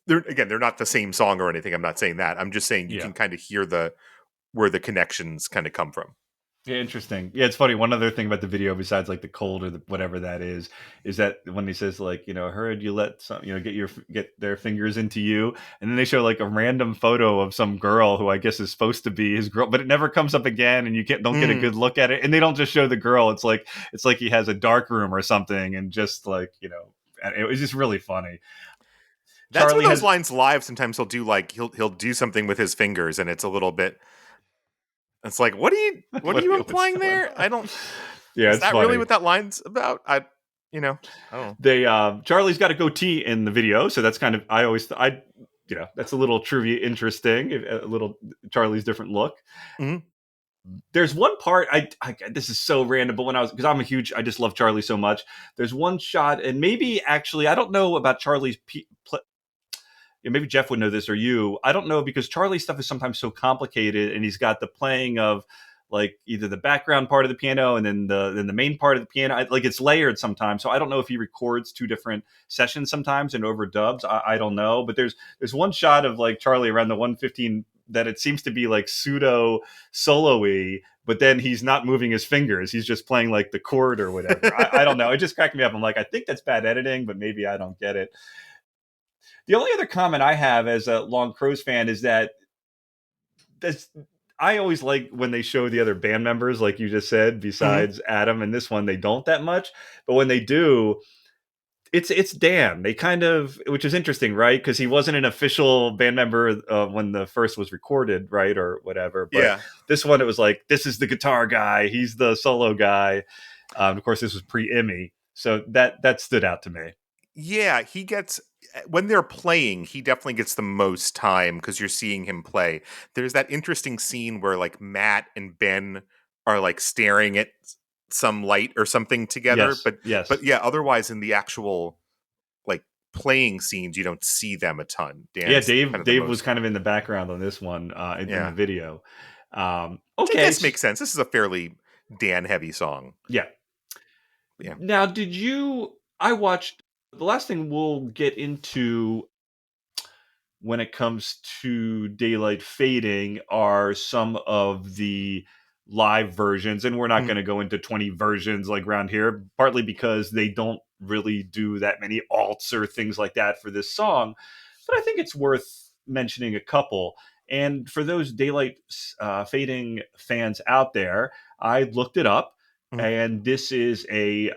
They're not the same song or anything. I'm not saying that. I'm just saying you yeah. can kind of hear the where the connections kind of come from. Yeah, interesting. Yeah, it's funny. One other thing about the video, besides like the cold or whatever that is that when he says like, I heard you let some, get their fingers into you, and then they show like a random photo of some girl who I guess is supposed to be his girl, but it never comes up again, and you don't get a Mm. good look at it, and they don't just show the girl. It's like he has a dark room or something, and just like and it was just really funny. That's one of Charlie those has lines live. Sometimes he'll do like he'll do something with his fingers, and it's a little bit. It's like what are you what's implying going there? on. I don't. Yeah, Is it's that really funny. what that line's about? I don't know. They Charlie's got a goatee in the video, so that's kind of I always I that's a little trivia interesting, a little Charlie's different look. Mhm. There's one part this is so random, but when I was because I'm a huge I just love Charlie so much. There's one shot, and maybe actually I don't know about maybe Jeff would know this or you. I don't know because Charlie's stuff is sometimes so complicated, and he's got the playing of like either the background part of the piano and then the main part of the piano. Like it's layered sometimes, so I don't know if he records two different sessions sometimes and overdubs. I don't know, but there's one shot of like Charlie around the 115 that it seems to be like pseudo solo-y, but then he's not moving his fingers. He's just playing like the chord or whatever. I don't know. It just cracked me up. I'm like, I think that's bad editing, but maybe I don't get it. The only other comment I have as a Long Crows fan is that that's I always like when they show the other band members, like you just said, Mhm. besides Adam and this one, they don't that much. But when they do, it's Dan. They kind of, which is interesting, right? Because he wasn't an official band member when the first was recorded, right, or whatever. But Yeah. this one, it was like this is the guitar guy, he's the solo guy. Of course, this was pre-Emmy, so that stood out to me. Yeah, he gets when they're playing, he definitely gets the most time because you're seeing him play. There's that interesting scene where like Matt and Ben are like staring at some light or something together, Yes, but yes. yeah, otherwise in the actual like playing scenes, you don't see them a ton. Yeah, Dan's kind Dave. of the Dave was most. kind of in the background on this one in the Yeah, video. which I Okay, guess makes sense. This is a fairly Dan heavy song. yeah. Yeah. Now, did you? I watched the last thing we'll get into when it comes to daylight fading are some of the live versions, and we're not Mm. going to go into 20 versions like around here, partly because they don't really do that many alts or things like that for this song, but I think it's worth mentioning a couple. And for those daylight fading fans out there, I looked it up, Mm. and this is a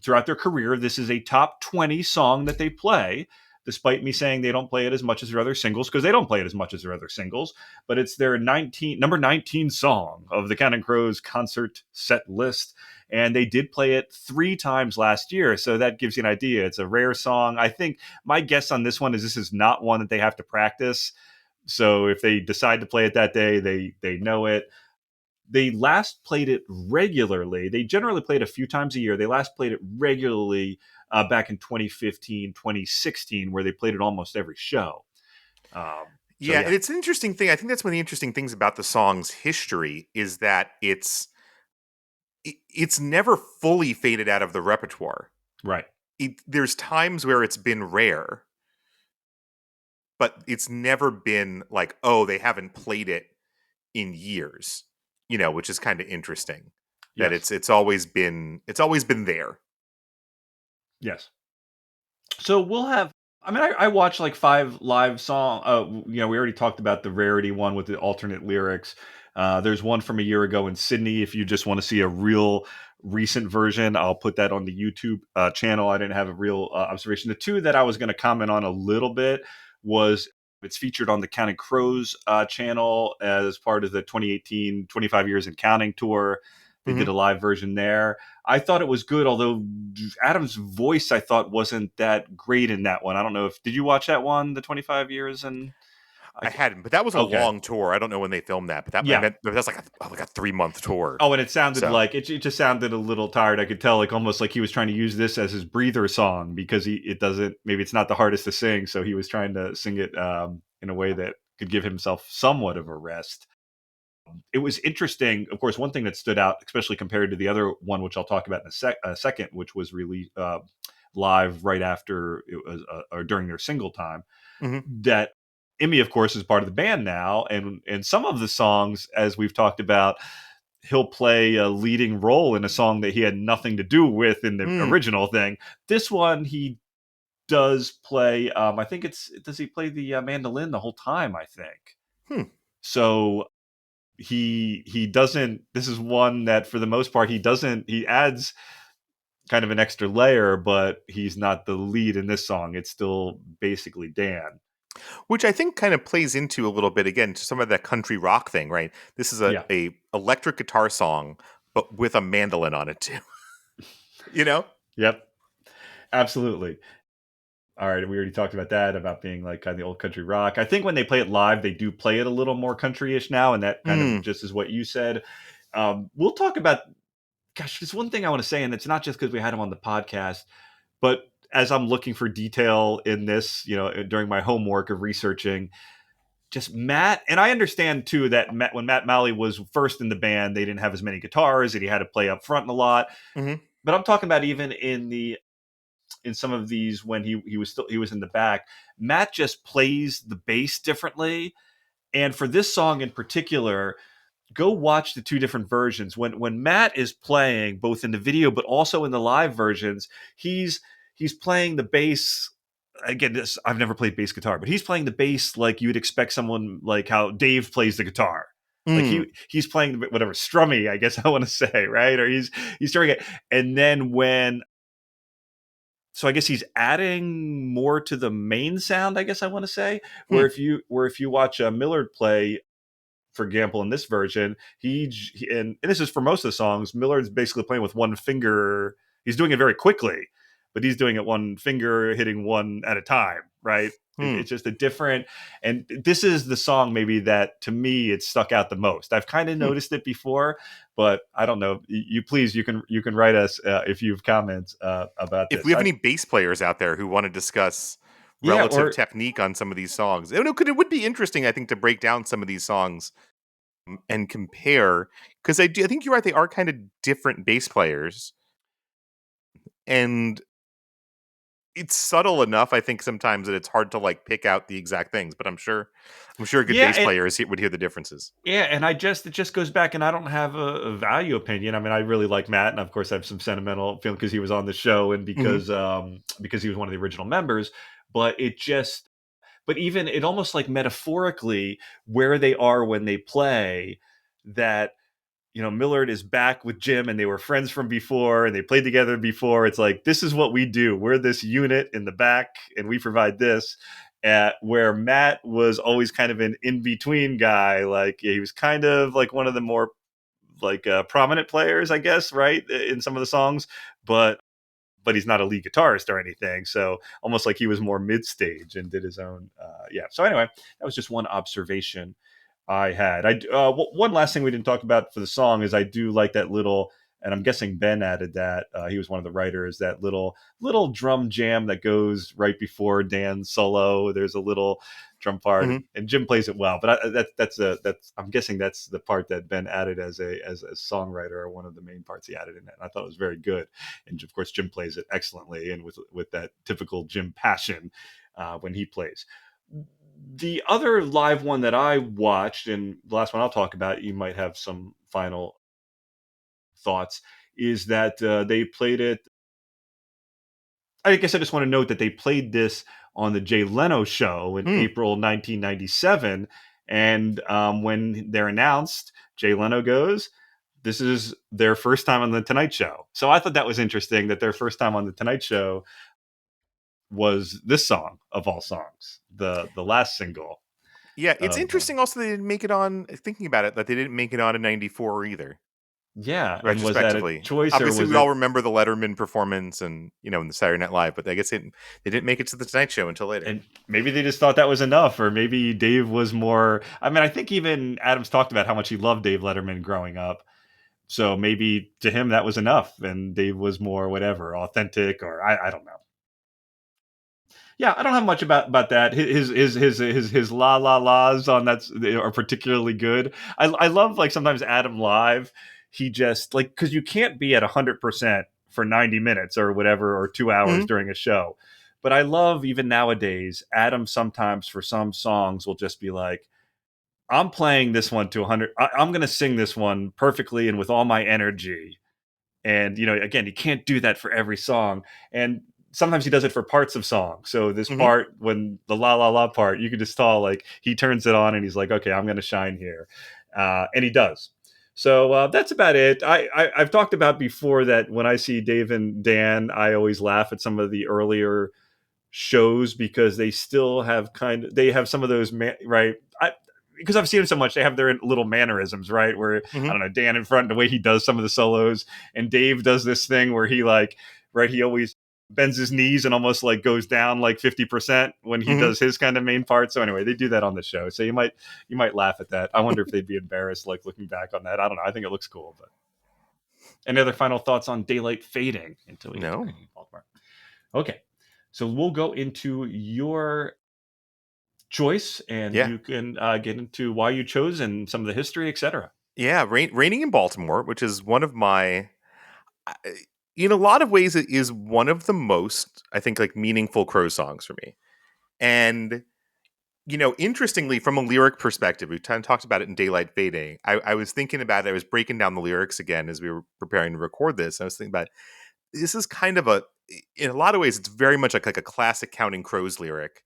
throughout their career, this is a top 20 song that they play, despite me saying they don't play it as much as their other singles, because they don't play it as much as their other singles. But it's their number 19 song of the Counting Crows concert set list, and they did play it 3 times last year. So that gives you an idea. It's a rare song. I think my guess on this one is this is not one that they have to practice. So if they decide to play it that day, they know it. They last played it regularly. They generally played a few times a year. They last played it regularly back in 2015, 2016, where they played it almost every show. So Yeah, yeah, and it's an interesting thing. I think that's one of the interesting things about the song's history is that it's never fully faded out of the repertoire. right. There's times where it's been rare, but it's never been like, oh, they haven't played it in years, which is kind of interesting. that Yes. it's always been there. Yes. So we'll have. I mean, I watched like five live song. We already talked about the Rarity one with the alternate lyrics. There's one from a year ago in Sydney. If you just want to see a real recent version, I'll put that on the YouTube channel. I didn't have a real observation. The two that I was going to comment on a little bit was it's featured on the Counting Crows channel as part of the 2018 25 Years and Counting tour. They did Hmm. a live version there. I thought it was good, although Adam's voice I thought wasn't that great in that one. I don't know if did you watch that one, the 25 years and I I ca- hadn't, but that was a okay. long tour. I don't know when they filmed that, but that I Yeah. meant that's like a 3 month tour. Oh, and it sounded So like it just sounded a little tired. I could tell like almost like he was trying to use this as his breather song because it doesn't maybe it's not the hardest to sing, so he was trying to sing it in a way that could give himself somewhat of a rest. It was interesting. Of course, one thing that stood out, especially compared to the other one, which I'll talk about in a second, which was released live right after it was or during their single time. mhm. That Emmy, of course, is part of the band now, and some of the songs, as we've talked about, he'll play a leading role in a song that he had nothing to do with in the Mm. original thing. This one he does play. I think it's does he play the mandolin the whole time? I think Hmm. so he doesn't this is one that for the most part he adds kind of an extra layer, but he's not the lead in this song. It's still basically Dan. Which I think kind of plays into a little bit again to some of that country rock thing, right? This is Yeah. a electric guitar song, but with a mandolin on it too. you know? Yep. Absolutely. All right, we already talked about that about being like kind of the old country rock. I think when they play it live they do play it a little more country-ish now, and that kind of Mm. just is what you said. We'll talk about gosh, there's one thing I want to say, and it's not just because we had him on the podcast. But as I'm looking for detail in this, during my homework of researching, just Matt, and I understand too that when Matt Malley was first in the band, they didn't have as many guitars, and he had to play up front a lot. Hmm. But I'm talking about even in some of these when he was in the back, Matt just plays the bass differently. And for this song in particular, go watch the two different versions. When Matt is playing both in the video but also in the live versions, he's playing the bass. Again, this I've never played bass guitar, but he's playing the bass like you'd expect someone like how Dave plays the guitar. Like Mm. he's playing whatever strummy, I guess I want to say, right? Or he's doing it. And then when so I guess he's adding more to the main sound, I guess I want to say. Hmm. Where if you watch Millard play, for example, in this version, and this is for most of the songs, Millard's basically playing with one finger. He's doing it very quickly, but he's doing it one finger, hitting one at a time, right? Hmm. It's just a different, and this is the song maybe that to me it stuck out the most. I've kind of Hmm. noticed it before, but I don't know. You please, you can write us if you have comments about If we this. have any bass players out there who want to discuss Yeah, relative or technique on some of these songs, it would be interesting, I think, to break down some of these songs and compare because I think you're right. They are kind of different bass players, and it's subtle enough. I think sometimes that it's hard to like pick out the exact things. But I'm sure a good yeah, bass player would hear the differences. yeah, and it just goes back, and I don't have a value opinion. I mean, I really like Matt, and of course, I have some sentimental feeling because he was on the show, and Hmm. because he was one of the original members. But but even it almost like metaphorically where they are when they play, that Millard is back with Jim, and they were friends from before, and they played together before. It's like this is what we do. We're this unit in the back, and we provide this. At where Matt was always kind of an in between guy, like he was kind of like one of the more like prominent players, I guess, right, in some of the songs, but he's not a lead guitarist or anything. So almost like he was more mid stage and did his own. Yeah. So anyway, that was just one observation I had. One last thing we didn't talk about for the song is I do like that little, and I'm guessing Ben added that. He was one of the writers. That little drum jam that goes right before Dan's solo. There's a little drum part, Hmm. and Jim plays it well. But that's I'm guessing that's the part that Ben added as a songwriter, or one of the main parts he added in it. And I thought it was very good. And of course, Jim plays it excellently, and with that typical Jim passion when he plays. The other live one that I watched, and the last one I'll talk about, you might have some final thoughts is that they played it. I guess I just want to note that they played this on the Jay Leno show in Hmm. April 1997. And when they're announced, Jay Leno goes, "This is their first time on the Tonight Show." So I thought that was interesting that their first time on the Tonight Show was this song of all songs, the last single Yeah, it's of. interesting also they didn't make it on, thinking about it, that they didn't make it on in 94 either, Yeah, and was that a retrospectively. choice or Obviously, was we all it? remember the Letterman performance and, in the Saturday Night Live, but I guess they didn't make it to the Tonight Show until later. And maybe they just thought that was enough, or maybe Dave was more. I mean, I think even Adams talked about how much he loved Dave Letterman growing up. So maybe to him that was enough, and Dave was more whatever, authentic, or I don't know. Yeah, I don't have much about that. His la la la's on that are particularly good. I love like sometimes Adam live. He just like because you can't be at 100% for 90 minutes or whatever or 2 hours Mhm. during a show. But I love even nowadays Adam sometimes for some songs will just be like, I'm playing this one to 100. I'm going to sing this one perfectly and with all my energy, and again, he can't do that for every song, and sometimes he does it for parts of songs. So this Mhm. part, when the la la la part, you can just tell like he turns it on and he's like, okay, I'm going to shine here, and he does. So that's about it. I've talked about before that when I see Dave and Dan, I always laugh at some of the earlier shows because they still have they have some of those right. Because I've seen them so much, they have their little mannerisms, right? Where I Mhm. don't know, Dan in front, the way he does some of the solos, and Dave does this thing where he like, right, he always bends his knees and almost like goes down like 50% when he Mhm. does his kind of main part. So anyway, they do that on the show. So you might laugh at that. I wonder if they'd be embarrassed like looking back on that. I don't know. I think it looks cool. But any other final thoughts on daylight fading until we get to No. Great Baltimore? Okay. So we'll go into your choice and Yeah. you can get into why you chose and some of the history, etc. Yeah, raining in Baltimore, which is one of my, I- in a lot of ways, it is one of the most, I think, like meaningful Crow songs for me. And interestingly, from a lyric perspective, we kind of talked about it in Daylight Fading. I was thinking about it. I was breaking down the lyrics again as we were preparing to record this. I was thinking about this is kind of in a lot of ways, it's very much like a classic Counting Crows lyric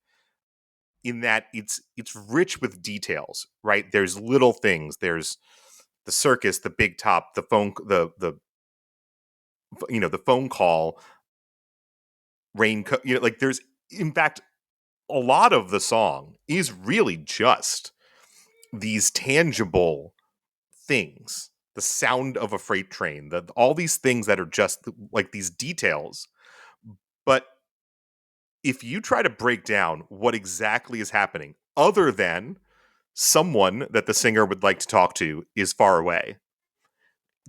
in that it's rich with details. Right? There's little things. There's the circus, the big top, the phone, the phone call, raincoat. Like there's in fact a lot of the song is really just these tangible things, the sound of a freight train, all these things that are just like these details. But if you try to break down what exactly is happening, other than someone that the singer would like to talk to is far away,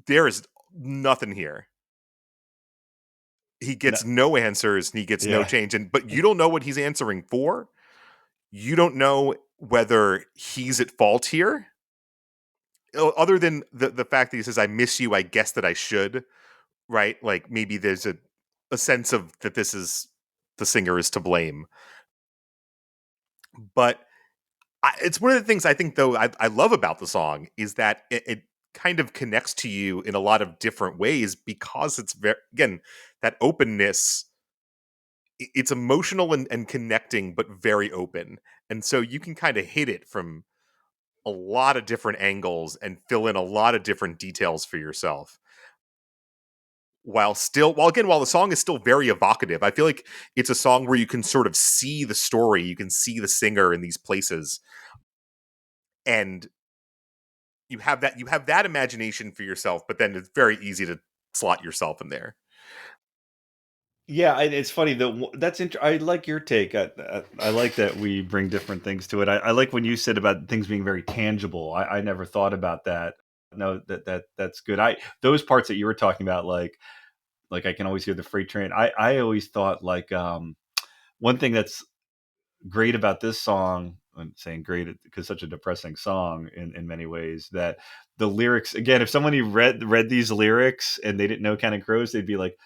there is nothing here. He No, gets no answers and he gets no yeah, change. But you don't know what he's answering for. You don't know whether he's at fault here, other than the fact that he says, "I miss you. I guess that I should." Right? Like maybe there's a sense of that this is the singer is to blame. But it's one of the things I think though I love about the song is that it kind of connects to you in a lot of different ways because it's very, again, that openness. It's emotional and connecting, but very open, and so you can kind of hit it from a lot of different angles and fill in a lot of different details for yourself. While the song is still very evocative, I feel like it's a song where you can sort of see the story, you can see the singer in these places, and you have that imagination for yourself, but then it's very easy to slot yourself in there. yeah. And it's funny that I like your take. I like that we bring different things to it. I like when you said about things being very tangible. I never thought about that. No, that's good. I those parts that you were talking about, like I can always hear the freight train. I always thought like one thing that's great about this song. I'm saying great because such a depressing song in many ways that the lyrics again. If somebody read these lyrics and they didn't know Counting Crows, they'd be like,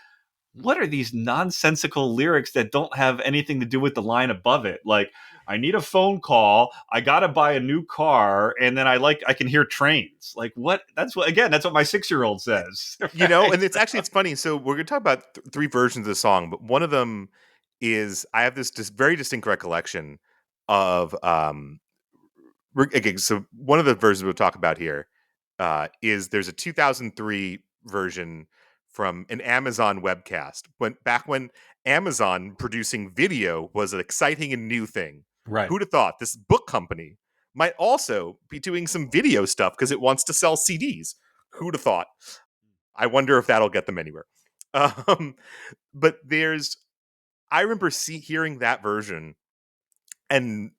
what are these nonsensical lyrics that don't have anything to do with the line above it? Like, I need a phone call, I gotta buy a new car, and then I can hear trains. Like, what? That's what my 6 year old says. Right? And it's funny. So we're going to talk about three versions of the song, but one of them is I have this very distinct recollection of okay, so one of the versions we'll talk about here is there's a 2003 version from an Amazon webcast when Amazon producing video was an exciting and new thing. Right. Who'd have thought this book company might also be doing some video stuff because it wants to sell CDs? Who'd have thought? I wonder if that'll get them anywhere. Um, but I remember hearing that version and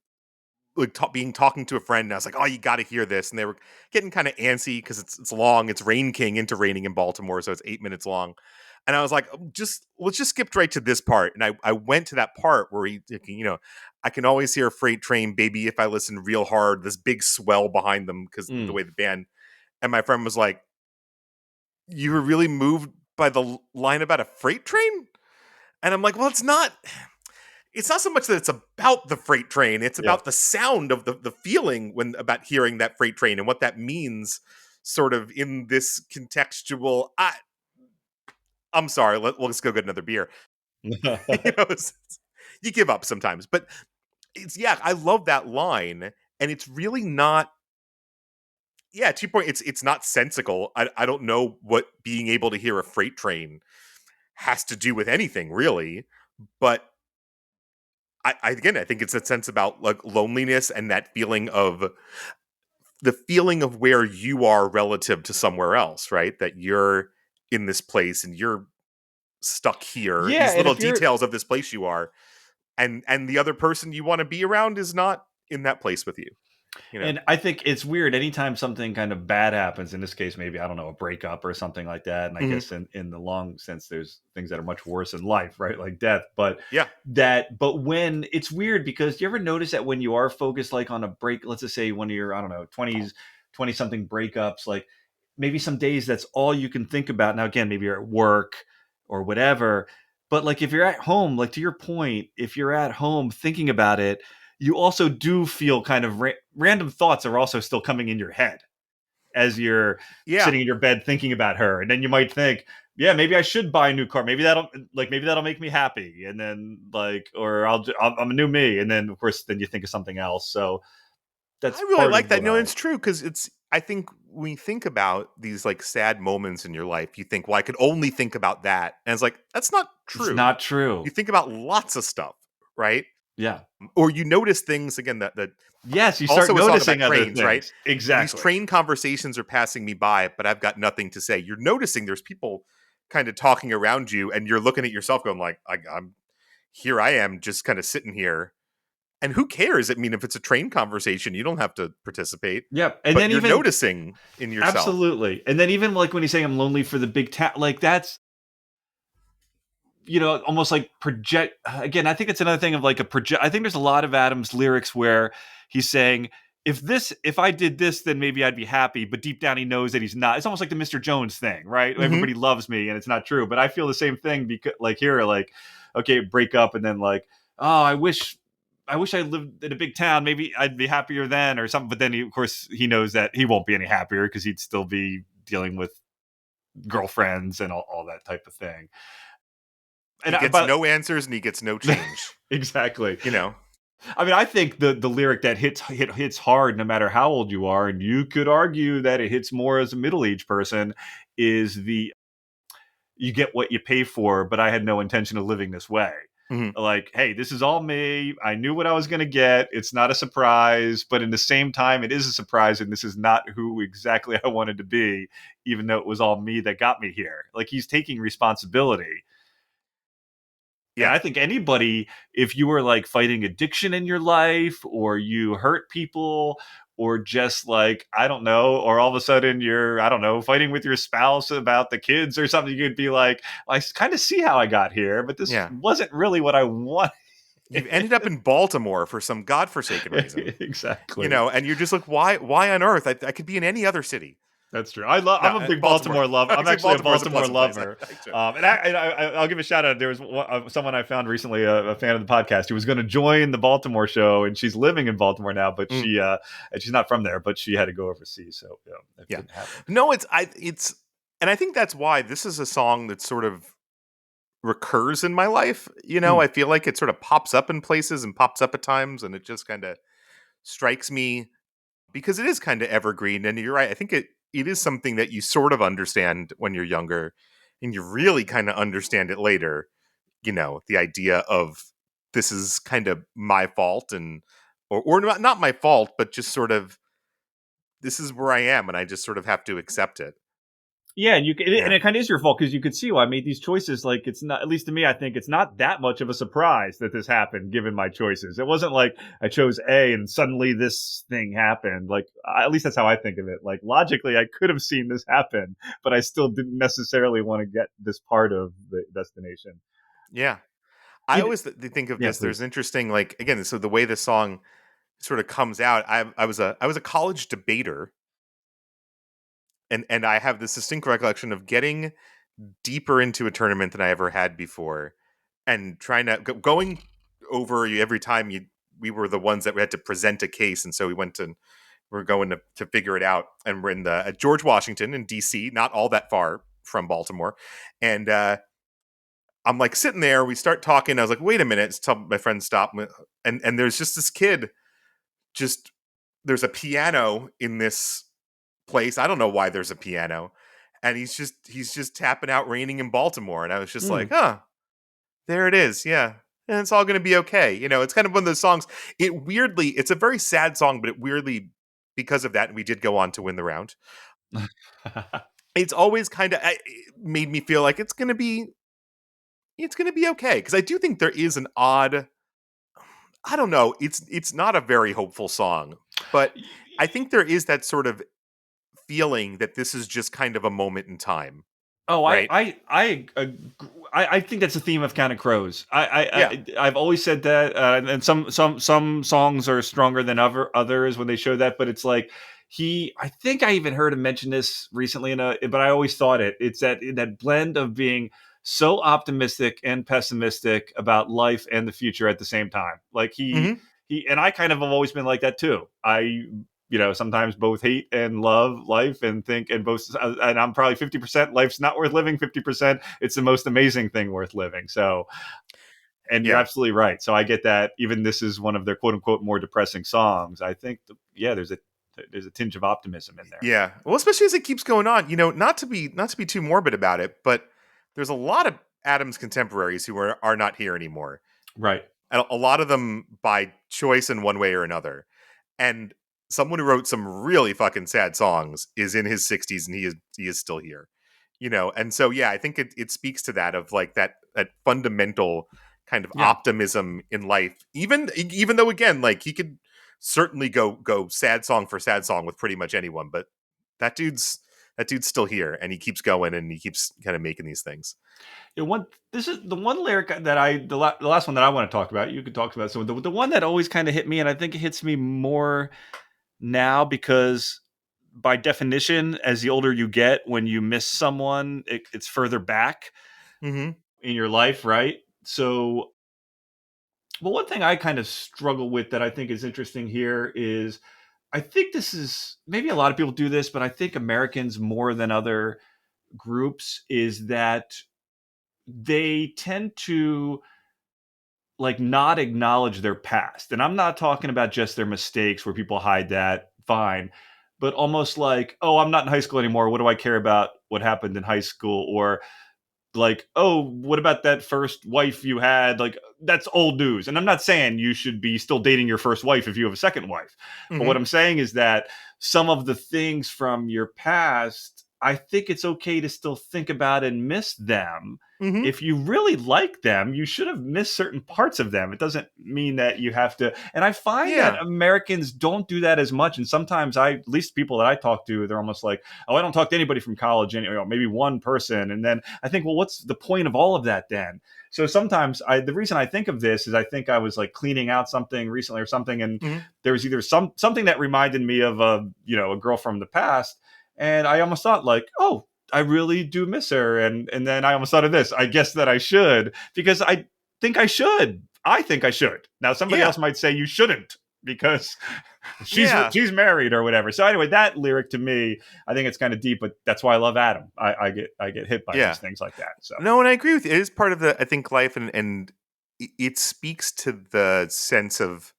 like talking to a friend, and I was like, "Oh, you got to hear this!" And they were getting kind of antsy because it's long. It's Rain King into raining in Baltimore, so it's 8 minutes long. And I was like, just let's just skip right to this part. And I went to that part where I can always hear a freight train, baby, if I listen real hard. This big swell behind them because the Mm. way the band. And my friend was like, "You were really moved by the line about a freight train?" And I'm like, "Well, it's not so much that it's about the freight train, it's Yep. about the sound of the feeling when about hearing that freight train and what that means sort of in this contextual I'm sorry, let's go get another beer. you know you give up sometimes, but I love that line, and it's really not. Yeah, to your point, it's not sensical. I don't know what being able to hear a freight train has to do with anything really, but I think it's a sense about like loneliness and that feeling of where you are relative to somewhere else, right? That you're in this place and you're stuck here. Yeah, These and little if you're details of this place you are, and the other person you want to be around is not in that place with you. You know. And I think it's weird anytime something kind of bad happens, in this case, maybe, I don't know, a breakup or something like that. And I Hmm. guess in the long sense, there's things that are much worse in life, right? Like death. Yeah. But when it's weird because you ever notice that when you are focused like on a break, let's just say one of your, I don't know, 20 something breakups, like maybe some days that's all you can think about. Now, again, maybe you're at work or whatever. But like if you're at home, like to your point, if you're at home thinking about it, you also do feel kind of random thoughts are also still coming in your head as you're Yeah. sitting in your bed thinking about her, and then you might think, yeah, maybe I should buy a new car, maybe that'll make me happy, and then like, or I'm a new me, and then of course then you think of something else. So I that's really part like of that. what I. It's true because I think when you think about these like sad moments in your life, you think, well, I could only think about that. And it's like, that's not It's true. not You true. think about lots of stuff, right? Yeah. Or you notice things again that Yes, you start also a song about noticing other trains, right? things. These Exactly. train conversations are passing me by, but I've got nothing to say. You're noticing there's people kind of talking around you, and you're looking at yourself going like, I'm here. I am just kind of sitting here. And who cares? I mean, if it's a train conversation, you don't have to participate, Yep. And but then you're even noticing in yourself. absolutely. And then even like when you say I'm lonely for the big town, like that's, almost like project again. I think it's another thing of like a project. I think there's a lot of Adams lyrics where he's saying, if I did this, then maybe I'd be happy. But deep down, he knows that he's not. It's almost like the Mr. Jones thing, right? Hmm. Everybody loves me, and it's not true. But I feel the same thing because, like, here, like, okay, break up, and then like, oh, I wish I lived in a big town. Maybe I'd be happier then, or something. But then, of course, he knows that he won't be any happier because he'd still be dealing with girlfriends and all that type of thing. He gets But no answers and he gets no change. exactly. You know? I mean, I think the lyric that hits hard no matter how old you are, and you could argue that it hits more as a middle aged person, is the you get what you pay for, but I had no intention of living this way. Hmm. Like, hey, this is all me. I knew what I was going to get. It's not a surprise, but in the same time, it is a surprise, and this is not who exactly I wanted to be, even though it was all me that got me here. Like, he's taking responsibility. And Yeah. I think anybody, if you were like fighting addiction in your life, or you hurt people, or just like, I don't know, or all of a sudden you're, I don't know, fighting with your spouse about the kids or something, you could be like, I kind of see how I got here, but this Yeah. wasn't really what I wanted. You've ended up in Baltimore for some godforsaken reason. Exactly. And you're just like, why on earth? I could be in any other city. That's true. No, I'm a big Baltimore. Baltimore love. I'm Actually, actually a Baltimore is a Baltimore pleasant place. lover. I joke. I'll give a shout out. There was someone I found recently, a fan of the podcast, who was going to join the Baltimore show, and she's living in Baltimore now, but Mm, and she's not from there, but she had to go overseas, so it yeah. didn't happen. No, it's and I think that's why this is a song that sort of recurs in my life. Hmm. I feel like it sort of pops up in places and pops up at times, and it just kind of strikes me because it is kind of evergreen. And you're right. I think it is something that you sort of understand when you're younger, and you really kind of understand it later. The idea of this is kind of my fault, and or not my fault, but just sort of this is where I am, and I just sort of have to accept it. Yeah, and Yeah. it kind of is your fault because you could see why I made these choices. Like, it's not, at least to me, I think it's not that much of a surprise that this happened given my choices. It wasn't like I chose A and suddenly this thing happened. Like, at least that's how I think of it. Like, logically, I could have seen this happen, but I still didn't necessarily want to get this part of the destination. Yeah. I It, always think of yeah, this. There's please. an interesting, like, again, so the way the song sort of comes out. I was a college debater, and I have this distinct recollection of getting deeper into a tournament than I ever had before, and trying to going over every time we were the ones that we had to present a case, and so we're going to figure it out, and we're in the at George Washington in D.C., not all that far from Baltimore, and I'm like sitting there. We start talking. I was like, wait a minute. Tell my friend stop, and there's just this kid. Just there's a piano in this place. I don't know why there's a piano, and he's just tapping out "Raining in Baltimore," and I was just like, Mm. huh, there it is. Yeah. And it's all going to be okay. It's kind of one of those songs. It's a very sad song, but it weirdly, because of that, and we did go on to win the round. It's always kind of made me feel like it's going to be okay. Because I do think there is an odd, I don't know, it's not a very hopeful song, but I think there is that sort of feeling that this is just kind of a moment in time, Oh, right? I think that's a theme of Counting Crows. Yeah. I've always said that, and some songs are stronger than others when they show that. But it's like I think I even heard him mention this recently but I always thought it's that blend of being so optimistic and pessimistic about life and the future at the same time. Like Hmm. he and I kind of have always been like that too. Sometimes both hate and love life and think and both, and I'm probably 50% life's not worth living, 50% it's the most amazing thing worth living. So, and you're Yeah. absolutely right. So I get that even this is one of their quote unquote more depressing songs. I think, yeah, there's a tinge of optimism in there. Yeah. Well, especially as it keeps going on, not to be too morbid about it, but there's a lot of Adam's contemporaries who are not here anymore. Right. And a lot of them by choice in one way or another. And someone who wrote some really fucking sad songs is in his 60s, and he is still here. And so yeah, I think it speaks to that, of like that fundamental kind of Yeah. optimism in life. Even though, again, like, he could certainly go sad song for sad song with pretty much anyone, but that dude's that dude's still here, and he keeps going, and he keeps kind of making these things. This is the one lyric that the last one that I want to talk about. You could talk about. So the one that always kind of hit me, and I think it hits me more now because by definition, as the older you get, when you miss someone, it's further back Hmm. in your life, right? So, well, one thing I kind of struggle with that I think is interesting here is I think this is maybe a lot of people do this, but I think Americans more than other groups is that they tend to like not acknowledge their past. And I'm not talking about just their mistakes where people hide that, fine, but almost like, oh, I'm not in high school anymore. What do I care about what happened in high school? Or like, oh, what about that first wife you had? Like, that's old news. And I'm not saying you should be still dating your first wife if you have a second wife. But what Hmm. I'm saying is that some of the things from your past, I think it's okay to still think about and miss them. Hmm. If you really like them, you should have missed certain parts of them. It doesn't mean that you have to. And I find that Yeah. Americans don't do that as much. And sometimes at least people that I talk to, they're almost like, oh, I don't talk to anybody from college, maybe one person. And then I think, well, what's the point of all of that then? So sometimes the reason I think of this is I think I was like cleaning out something recently or something, and Hmm. there was either something that reminded me of a girl from the past, and I almost thought like, oh, I really do miss her, and then I almost thought of this. I guess that I should because I think I should. I think I should. Now somebody Yeah. else might say you shouldn't because Yeah. she's married or whatever. So anyway, that lyric to me, I think it's kind of deep, but that's why I love Adam. I get hit by these Yeah. things like that. So No, and I agree with you. It is part of the, I think, life, and it speaks to the sense of,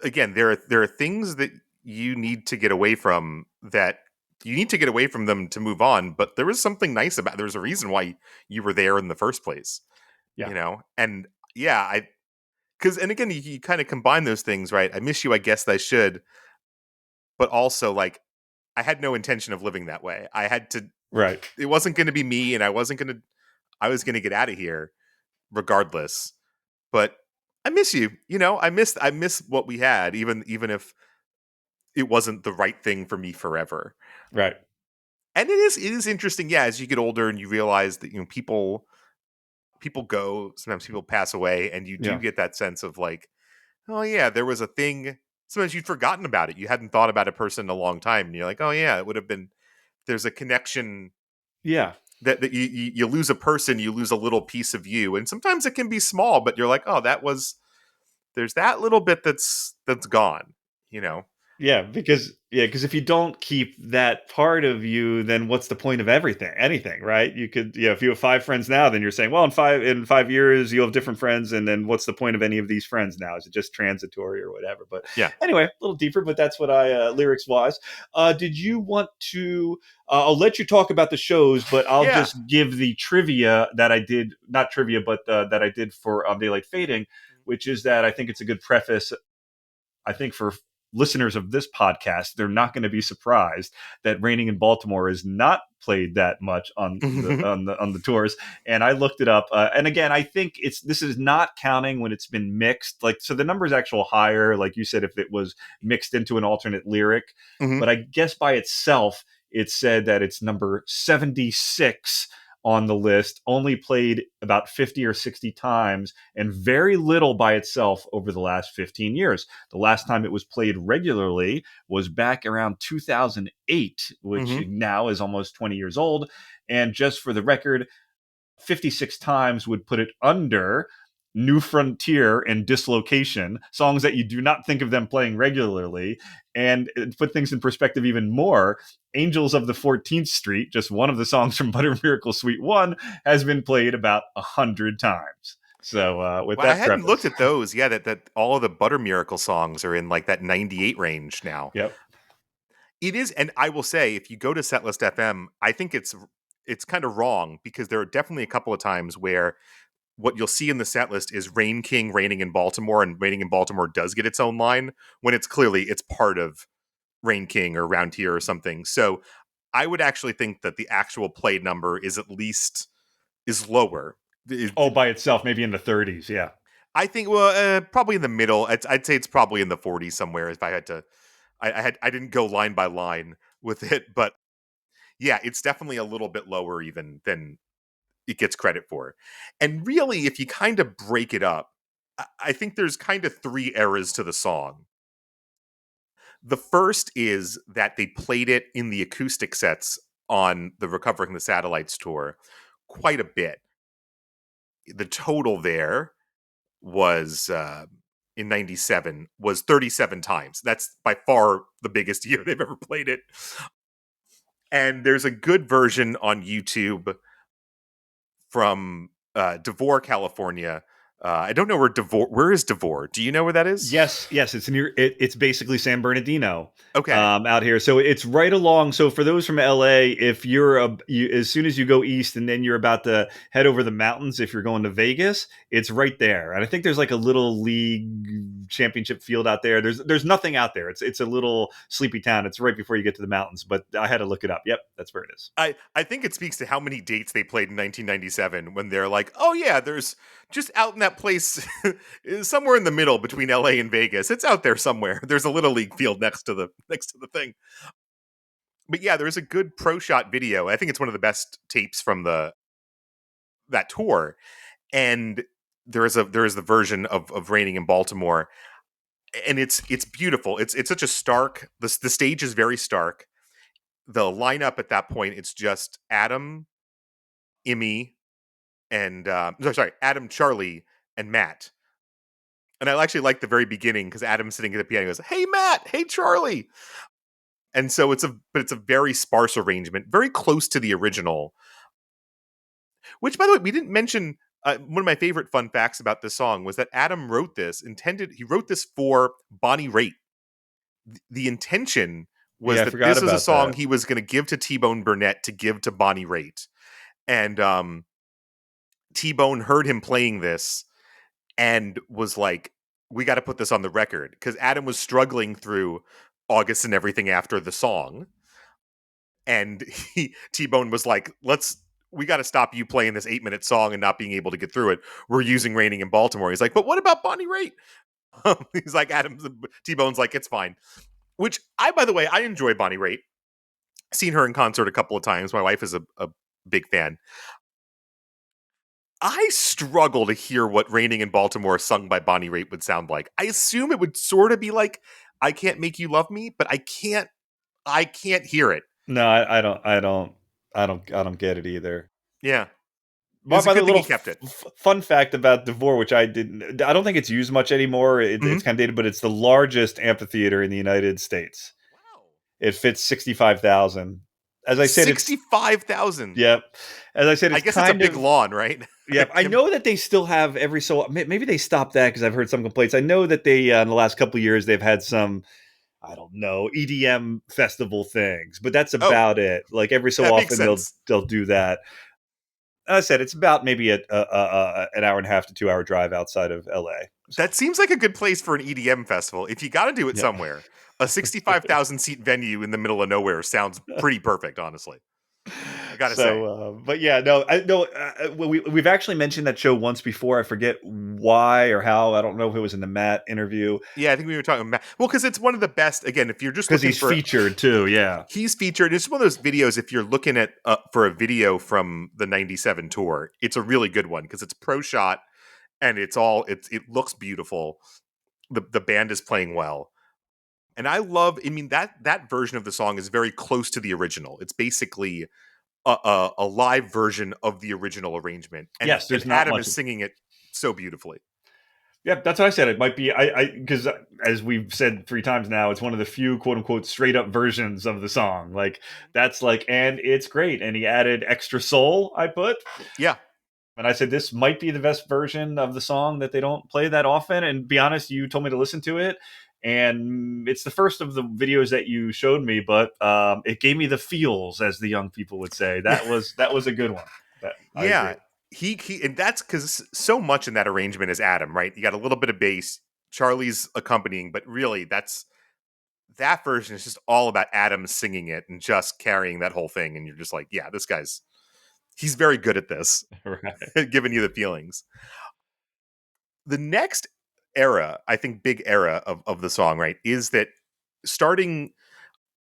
again, there are things that you need to get away from, that you need to get away from them to move on, but there was something nice about, there's a reason why you were there in the first place, yeah, and yeah, I because, and again, you kind of combine those things, right? I miss you, I guess I should, but also, like, I had no intention of living that way. I had to, right, it wasn't going to be me, and I was going to get out of here regardless. But I miss you. I miss what we had, even if it wasn't the right thing for me forever. right, And it is interesting, yeah, as you get older and you realize that, people go, sometimes people pass away, and you do yeah, get that sense of like, oh yeah, there was a thing. Sometimes you'd forgotten about it. You hadn't thought about a person in a long time, and you're like, oh yeah, it would have been. There's a connection yeah. that you lose a person, you lose a little piece of you, and sometimes it can be small, but you're like, oh, that was, there's that little bit that's gone, you know. Because if you don't keep that part of you, then what's the point of anything, right? You could, if you have five friends now, then you're saying, well, in 5 years you'll have different friends, and then what's the point of any of these friends now? Is it just transitory or whatever? But Yeah. anyway, a little deeper, but that's what I lyrics wise. Did you want to? I'll let you talk about the shows, but I'll Yeah. just give the trivia that I did, not trivia, but that I did for Daylight Fading, which is that I think it's a good preface. I think for listeners of this podcast, they're not going to be surprised that Raining in Baltimore is not played that much on the tours. And I looked it up, and again, I think this is not counting when it's been mixed. Like, so the number is actual higher, like you said, if it was mixed into an alternate lyric. Hmm. But I guess by itself, it said that it's number 76 on the list, only played about 50 or 60 times, and very little by itself over the last 15 years. The last time it was played regularly was back around 2008, which Hmm. now is almost 20 years old. And just for the record, 56 times would put it under New Frontier and Dislocation, songs that you do not think of them playing regularly. And to put things in perspective even more, Angels of the 14th Street, just one of the songs from Butter Miracle Suite 1, has been played about 100 times. So, with Well, I that hadn't looked preface, at those. Yeah, that all of the Butter Miracle songs are in like that 98 range now. yep. It is, and I will say, if you go to Setlist FM, I think it's kind of wrong, because there are definitely a couple of times where what you'll see in the set list is Rain King raining in Baltimore, and Raining in Baltimore does get its own line, when it's clearly it's part of Rain King or Round Here or something. So I would actually think that the actual play number is at least is lower. Oh, by itself, maybe in the 30s. Yeah. I think, well, probably in the middle. I'd say it's probably in the 40s somewhere. If I had to, I didn't go line by line with it, but yeah, it's definitely a little bit lower even than it gets credit for. And really, if you kind of break it up, I think there's kind of three eras to the song. The first is that they played it in the acoustic sets on the Recovering the Satellites tour quite a bit. The total there was in 97 was 37 times. That's by far the biggest year they've ever played it. And there's a good version on YouTube from Devore, California. I don't know where Devore. Where is Devore? Do you know where that is? Yes, it's near. It's basically San Bernardino, Okay. out here. So it's right along. So for those from LA, if as soon as you go east and then you're about to head over the mountains, if you're going to Vegas, it's right there. And I think there's like a little league championship field out there. There's nothing out there. It's a little sleepy town. It's right before you get to the mountains. But I had to look it up. Yep, that's where it is. I think it speaks to how many dates they played in 1997, when they're like, oh yeah, there's just out in that place somewhere in the middle between LA and Vegas. It's out there somewhere. There's a little league field next to the thing. But yeah, there's a good pro shot video. I think it's one of the best tapes from the that tour. And there is the version of Raining in Baltimore, and it's beautiful. It's such a stark, the stage is very stark, the lineup at that point, it's just Adam, Emmy, and Adam, Charlie, and Matt. And I actually like the very beginning because Adam's sitting at the piano and goes, "Hey Matt, hey Charlie." And so it's a very sparse arrangement, very close to the original. Which, by the way, we didn't mention. One of my favorite fun facts about this song was that Adam wrote this he wrote this for Bonnie Raitt. The intention was Yeah, I that forgot this was a about song that. he was going to give to T-Bone Burnett to give to Bonnie Raitt. And T-Bone heard him playing this and was like, we got to put this on the record because Adam was struggling through August and everything after the song. And T-Bone was like, we got to stop you playing this 8-minute song and not being able to get through it. We're using Raining in Baltimore. He's like, but what about Bonnie Raitt? He's like, T-Bone's like, it's fine. Which by the way, I enjoy Bonnie Raitt. Seen her in concert a couple of times. My wife is a big fan. I struggle to hear what Raining in Baltimore sung by Bonnie Raitt would sound like. I assume it would sort of be like I Can't Make You Love Me, but I can't hear it. No, I don't get it either. Yeah. It was a By the good thing little he kept it. fun fact about Devore, which I don't think it's used much anymore. It's Mhm. kind of dated, but it's the largest amphitheater in the United States. Wow. It fits 65,000. As I said, it's 65,000. yep. As I said, I it's guess it's a kind big of lawn, right? yep. I Tim- know that they still have every so maybe they stopped that because I've heard some complaints. I know that they in the last couple of years they've had some I don't know EDM festival things, but that's oh, about it. Like every so that makes often sense. they'll do that. As I said, it's about maybe an hour and a half to 2 hour drive outside of LA. So That seems like a good place for an EDM festival. If you got to do it yeah. somewhere, a 65,000 seat venue in the middle of nowhere sounds pretty perfect, honestly. I got to say. But yeah, no, no. We've actually mentioned that show once before. I forget why or how. I don't know if it was in the Matt interview Yeah, I think we were talking about, well, because it's one of the best. Again, if you're just because looking he's for, featured too. Yeah, he's featured. It's one of those videos. If you're looking at for a video from the '97 tour, it's a really good one because it's pro shot and it looks beautiful. The band is playing well, and I love. I mean that version of the song is very close to the original. It's basically a live version of the original arrangement, and yes. There's not Adam much. is singing it so beautifully. Yeah, that's what I said. It might be because as we've said 3 times now, it's one of the few quote unquote straight up versions of the song. Like that's like, and it's great. And he added extra soul. I put. Yeah, And I said, this might be the best version of the song that they don't play that often. And be honest, you told me to listen to it. And it's the first of the videos that you showed me, but it gave me the feels, as the young people would say. yeah, That was a good one. That I yeah. agree. And that's because so much in that arrangement is Adam, right? You got a little bit of bass, Charlie's accompanying, but really that version is just all about Adam singing it and just carrying that whole thing. And you're just like, yeah, he's very good at this, Right. giving you the feelings. The next era, I think, big era of the song, right, is that starting,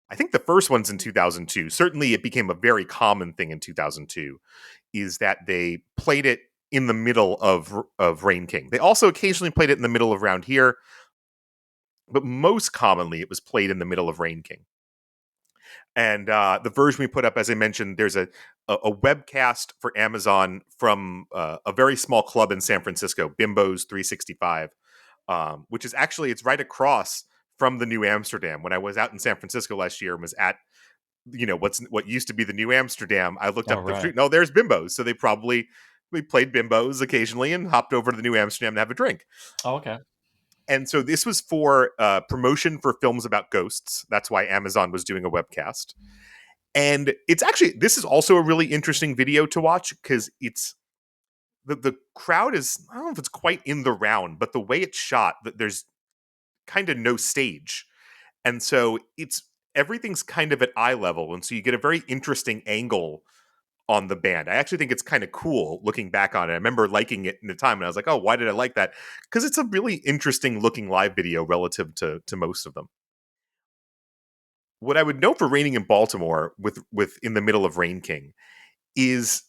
I think the first one's in 2002. Certainly, it became a very common thing in 2002. Is that they played it in the middle of Rain King. They also occasionally played it in the middle of Round Here, but most commonly it was played in the middle of Rain King. And the version we put up, as I mentioned, there's a webcast for Amazon from a very small club in San Francisco, Bimbo's 365, which is actually it's right across from the New Amsterdam. When I was out in San Francisco last year and was at what used to be the New Amsterdam, I looked All up the right. street. No, there's Bimbo's. So we played Bimbo's occasionally and hopped over to the New Amsterdam to have a drink. Oh, okay. And so this was for promotion for films about ghosts. That's why Amazon was doing a webcast. And this is also a really interesting video to watch because it's the crowd is, I don't know if it's quite in the round, but the way it's shot, that there's kind of no stage. And so everything's kind of at eye level. And so you get a very interesting angle on the band. I actually think it's kind of cool looking back on it. I remember liking it in the time and I was like, oh, why did I like that? Because it's a really interesting looking live video relative to most of them. What I would note for Raining in Baltimore with in the middle of Rain King is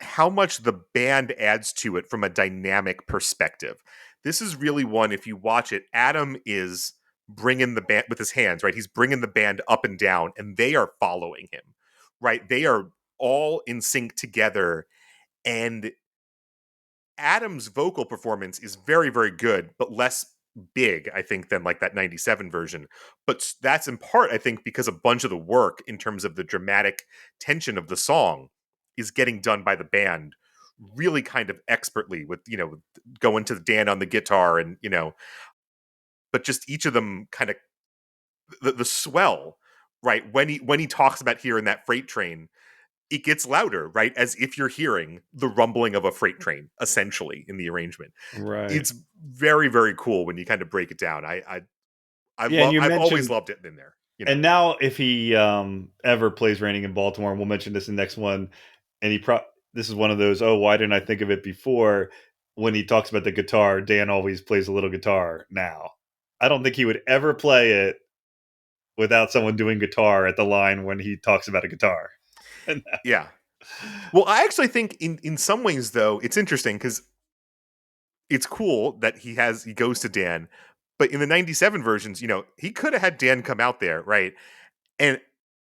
how much the band adds to it from a dynamic perspective. This is really one, if you watch it, Adam is bringing the band with his hands, right? He's bringing the band up and down, and they are following him, right? They are all in sync together. And Adam's vocal performance is very, very good, but less big, I think, than like that 97 version. But that's in part, I think, because a bunch of the work in terms of the dramatic tension of the song is getting done by the band really kind of expertly with, going to Dan on the guitar and, but just each of them kind of the swell, right? When he talks about hearing that freight train, it gets louder, right? As if you're hearing the rumbling of a freight train, essentially, in the arrangement. Right. It's very, very cool when you kind of break it down. Yeah, and you I've always mentioned, loved it in there. and now if he ever plays Raining in Baltimore, and we'll mention this in the next one, and this is one of those, oh, why didn't I think of it before? When he talks about the guitar, Dan always plays a little guitar now. I don't think he would ever play it without someone doing guitar at the line when he talks about a guitar. Yeah. Well, I actually think in some ways though, it's interesting because it's cool that he goes to Dan, but in the 97 versions, he could have had Dan come out there, right? And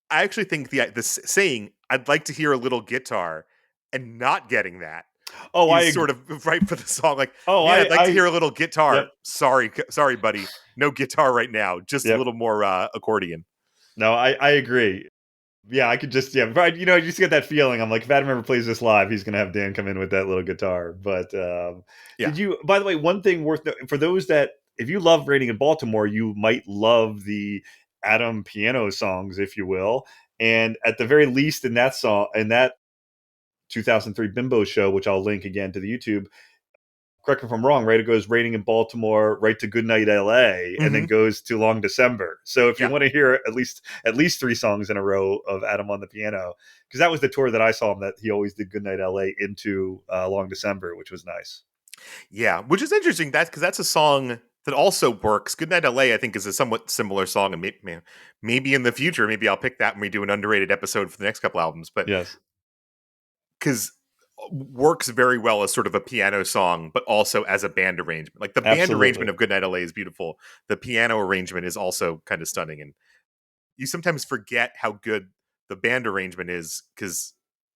I actually think the saying "I'd like to hear a little guitar" and not getting that Oh, is sort of right for the song. Like, oh, man, I'd like to I, hear a little yep, guitar. Sorry, buddy, no guitar right now. Just a yep. little more accordion. No, I agree. Yeah, I could just, yeah, right. You just get that feeling. I'm like, if Adam ever plays this live, he's gonna have Dan come in with that little guitar. But Yeah. did you? By the way, one thing for those that, if you love Raining in Baltimore, you might love the Adam piano songs, if you will. And at the very least, in that song, in that 2003 Bimbo show, which I'll link again to the YouTube, correct me if I'm wrong, right? It goes Raining in Baltimore, right to Goodnight LA, and then Hmm. goes to Long December. So if you Yeah. want to hear at least three songs in a row of Adam on the piano, because that was the tour that I saw him, that he always did Goodnight LA into Long December, which was nice. Yeah. Which is interesting. That's because that's a song that also works. Goodnight LA, I think, is a somewhat similar song, and maybe in the future, maybe I'll pick that when we do an underrated episode for the next couple albums. But Yes, because works very well as sort of a piano song, but also as a band arrangement. Like the band arrangement absolutely. of Goodnight LA is beautiful. The piano arrangement is also kind of stunning, and you sometimes forget how good the band arrangement is because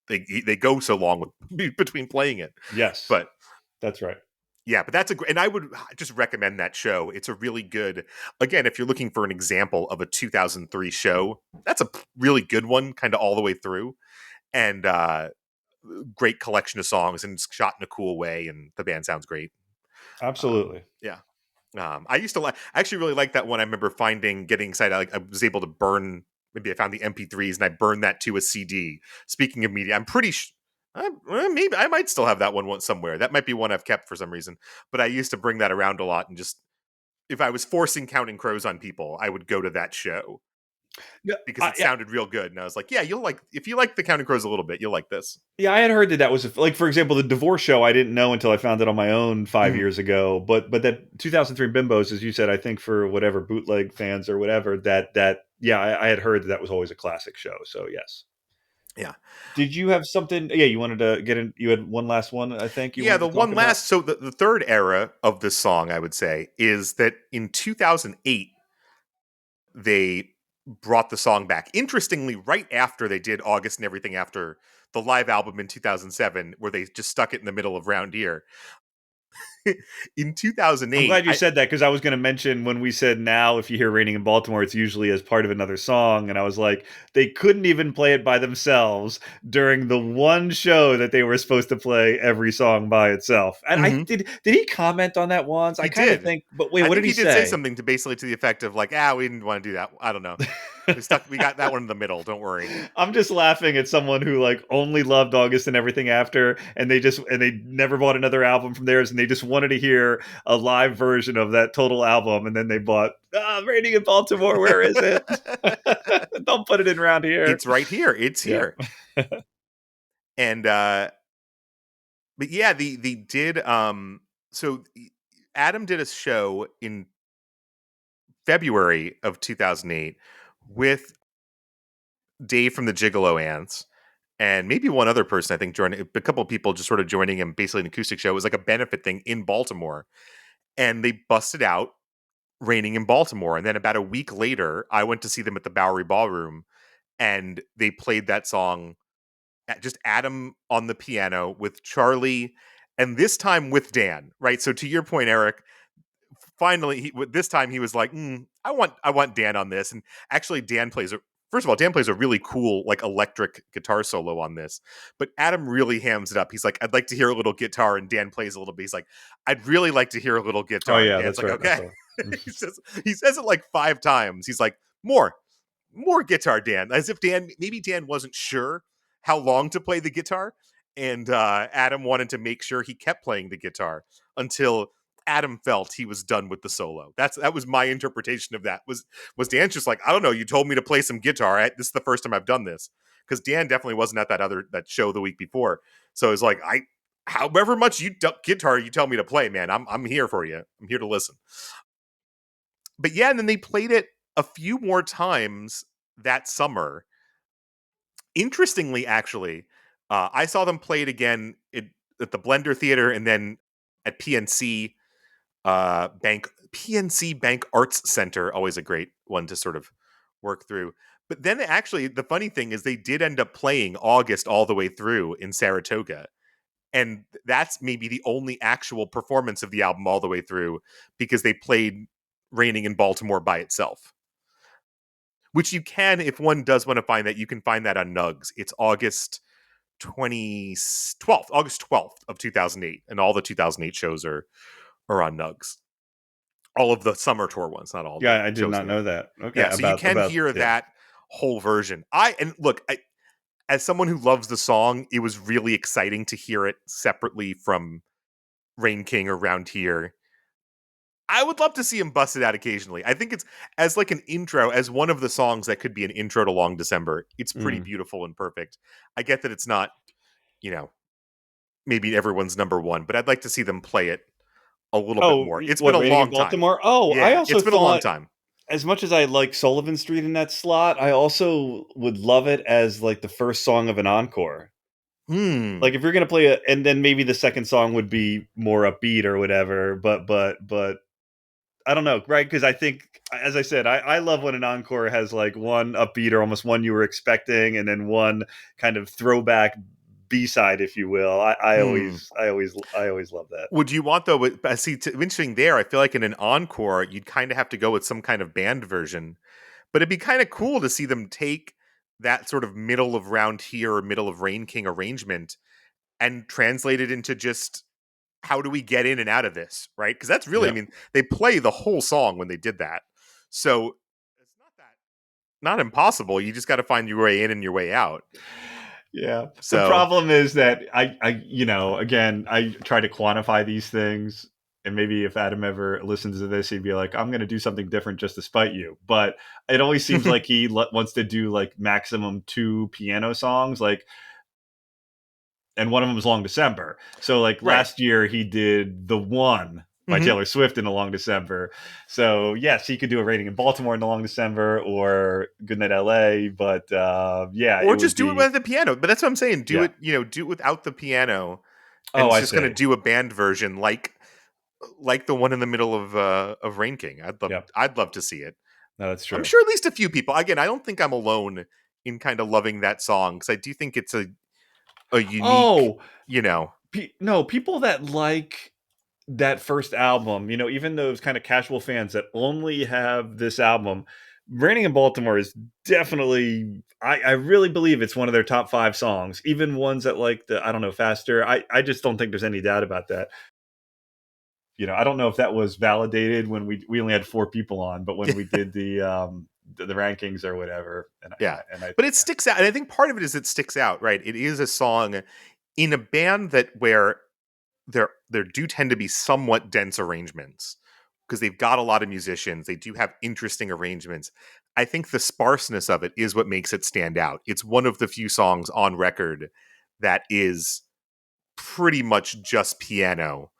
they go so long between playing it. Yes, But that's right. yeah, but that's a great, and I would just recommend that show. It's a really good, again, if you're looking for an example of a 2003 show, that's a really good one, kind of all the way through, and great collection of songs, and it's shot in a cool way, and the band sounds great. Absolutely. Yeah. I used to I actually really like that one. I remember getting excited. I was able to burn, maybe I found the MP3s and I burned that to a CD. Speaking of media, I'm pretty maybe I might still have that one somewhere. That might be one I've kept for some reason. But I used to bring that around a lot and just, if I was forcing Counting Crows on people, I would go to that show Yeah, because it sounded real good. And I was like, yeah, if you like the Counting Crows a little bit, you'll like this. yeah, I had heard that was like, for example, the divorce show. I didn't know until I found it on my own 5 years ago. But that 2003 Bimbos, as you said, I think for whatever bootleg fans or whatever, that yeah, I had heard that was always a classic show. So yes. Yeah. Did you have something? Yeah, you wanted to get in. You had one last one, I think you Yeah, wanted the to talk one about. last, so the third era of this song, I would say, is that in 2008, they brought the song back. Interestingly, right after they did August and Everything After, the live album in 2007, where they just stuck it in the middle of Round Ear. In I'm 2008, glad you said that, because I was going to mention when we said now, if you hear Raining in Baltimore, it's usually as part of another song. And I was like, they couldn't even play it by themselves during the one show that they were supposed to play every song by itself. And I Mhm, did he comment on that once? I he kind of did. think, but wait, I what think did he he did say say? something to basically to the effect of like, we didn't want to do that. I don't know. We got that one in the middle. Don't worry. I'm just laughing at someone who like only loved August and Everything After, and they never bought another album from theirs, and they just wanted to hear a live version of that total album, and then they bought Raining in Baltimore. Where is it? Don't put it in around here. It's right here. It's Yeah, here. And but yeah, the did so Adam did a show in February of 2008 with Dave from the Gigolo Ants and maybe one other person, I think, joining a couple of people just sort of joining him, basically an acoustic show. It was like a benefit thing in Baltimore. And they busted out Raining in Baltimore. And then about a week later, I went to see them at the Bowery Ballroom, and they played that song, just Adam on the piano with Charlie, and this time with Dan, right? So to your point, Eric, finally, this time he was like, I want Dan on this. And actually, first of all, Dan plays a really cool like electric guitar solo on this, but Adam really hams it up. He's like, I'd like to hear a little guitar, and Dan plays a little bit. He's like, I'd really like to hear a little Oh guitar, and yeah, Dan's that's like, right. I okay. saw. He says it like 5 times. He's like, more guitar, Dan, as if maybe Dan wasn't sure how long to play the guitar, and Adam wanted to make sure he kept playing the guitar until Adam felt he was done with the solo. That was my interpretation of that. Was Dan just like, I don't know, you told me to play some guitar. This is the first time I've done this, because Dan definitely wasn't at that show the week before. So it's like, however much guitar you tell me to play, man, I'm here for you. I'm here to listen. But yeah, and then they played it a few more times that summer. Interestingly, actually, I saw them play it again at the Blender Theater, and then at PNC Bank Arts Center. Always a great one to sort of work through. But then actually, the funny thing is they did end up playing August all the way through in Saratoga. And that's maybe the only actual performance of the album all the way through, because they played Raining in Baltimore by itself. Which you can, if one does want to find that, you can find that on Nugs. It's August 12th of 2008, and all the 2008 shows are on Nugs. All of the summer tour ones, not all the Yeah, I did shows not they had. know that. Okay, Yeah, so you can hear yeah. that whole version. And look, as someone who loves the song, it was really exciting to hear it separately from Rain King or Round Here. I would love to see him bust it out occasionally. I think it's as like an intro, as one of the songs that could be an intro to Long December. It's pretty Mm. beautiful and perfect. I get that it's not, you know, maybe everyone's number one, but I'd like to see them play it a little bit Oh, more. It's been what, a Raining in long time. Baltimore? Oh, I Yeah, also it's been a long thought, time. as much as I like Sullivan Street in that slot, I also would love it as like the first song of an encore. Hmm. Like if you're gonna play it, and then maybe the second song would be more upbeat or whatever. But I don't know, right? Because I think, as I said, I love when an encore has like one upbeat or almost one you were expecting, and then one kind of throwback B side, if you will. Hmm. I always love that. Would you want though? See, interesting there. I feel like in an encore, you'd kind of have to go with some kind of band version. But it'd be kind of cool to see them take that sort of middle of Round Here or middle of Rain King arrangement and translate it into just how do we get in and out of this, right? Because that's really, I Yeah. mean, they play the whole song when they did that. So it's not impossible. You just got to find your way in and your way out. Yeah. The So problem is that again, I try to quantify these things. And maybe if Adam ever listens to this, he'd be like, I'm going to do something different just to spite you. But it always seems like he wants to do like maximum two piano songs. Like, and one of them was Long December. So like right. last year he did The One by Hmm. Taylor Swift in the Long December. So yes, he could do a Raining in Baltimore in the Long December or Goodnight LA, but yeah, it Or would just do it be with the piano. But that's what I'm saying. Do yeah. it, do it without the piano, and Oh, it's I just going to see. do a band version like the one in the middle of Rain King. Yep. I'd love to see it. No, that's I'm true. sure at least a few people. Again, I don't think I'm alone in kind of loving that song, because I do think it's a unique, Oh, you know. no, people that like that first album, even those kind of casual fans that only have this album, Raining in Baltimore is definitely, I really believe it's one of their top five songs. Even ones that like I don't know, Faster. I just don't think there's any doubt about that. I don't know if that was validated when we only had four people on, but when we did the rankings or whatever, Yeah, and I but it sticks out, and I think part of it is it sticks out, right? It is a song in a band that where there do tend to be somewhat dense arrangements, because they've got a lot of musicians. They do have interesting arrangements. I think the sparseness of it is what makes it stand out. It's one of the few songs on record that is pretty much just piano,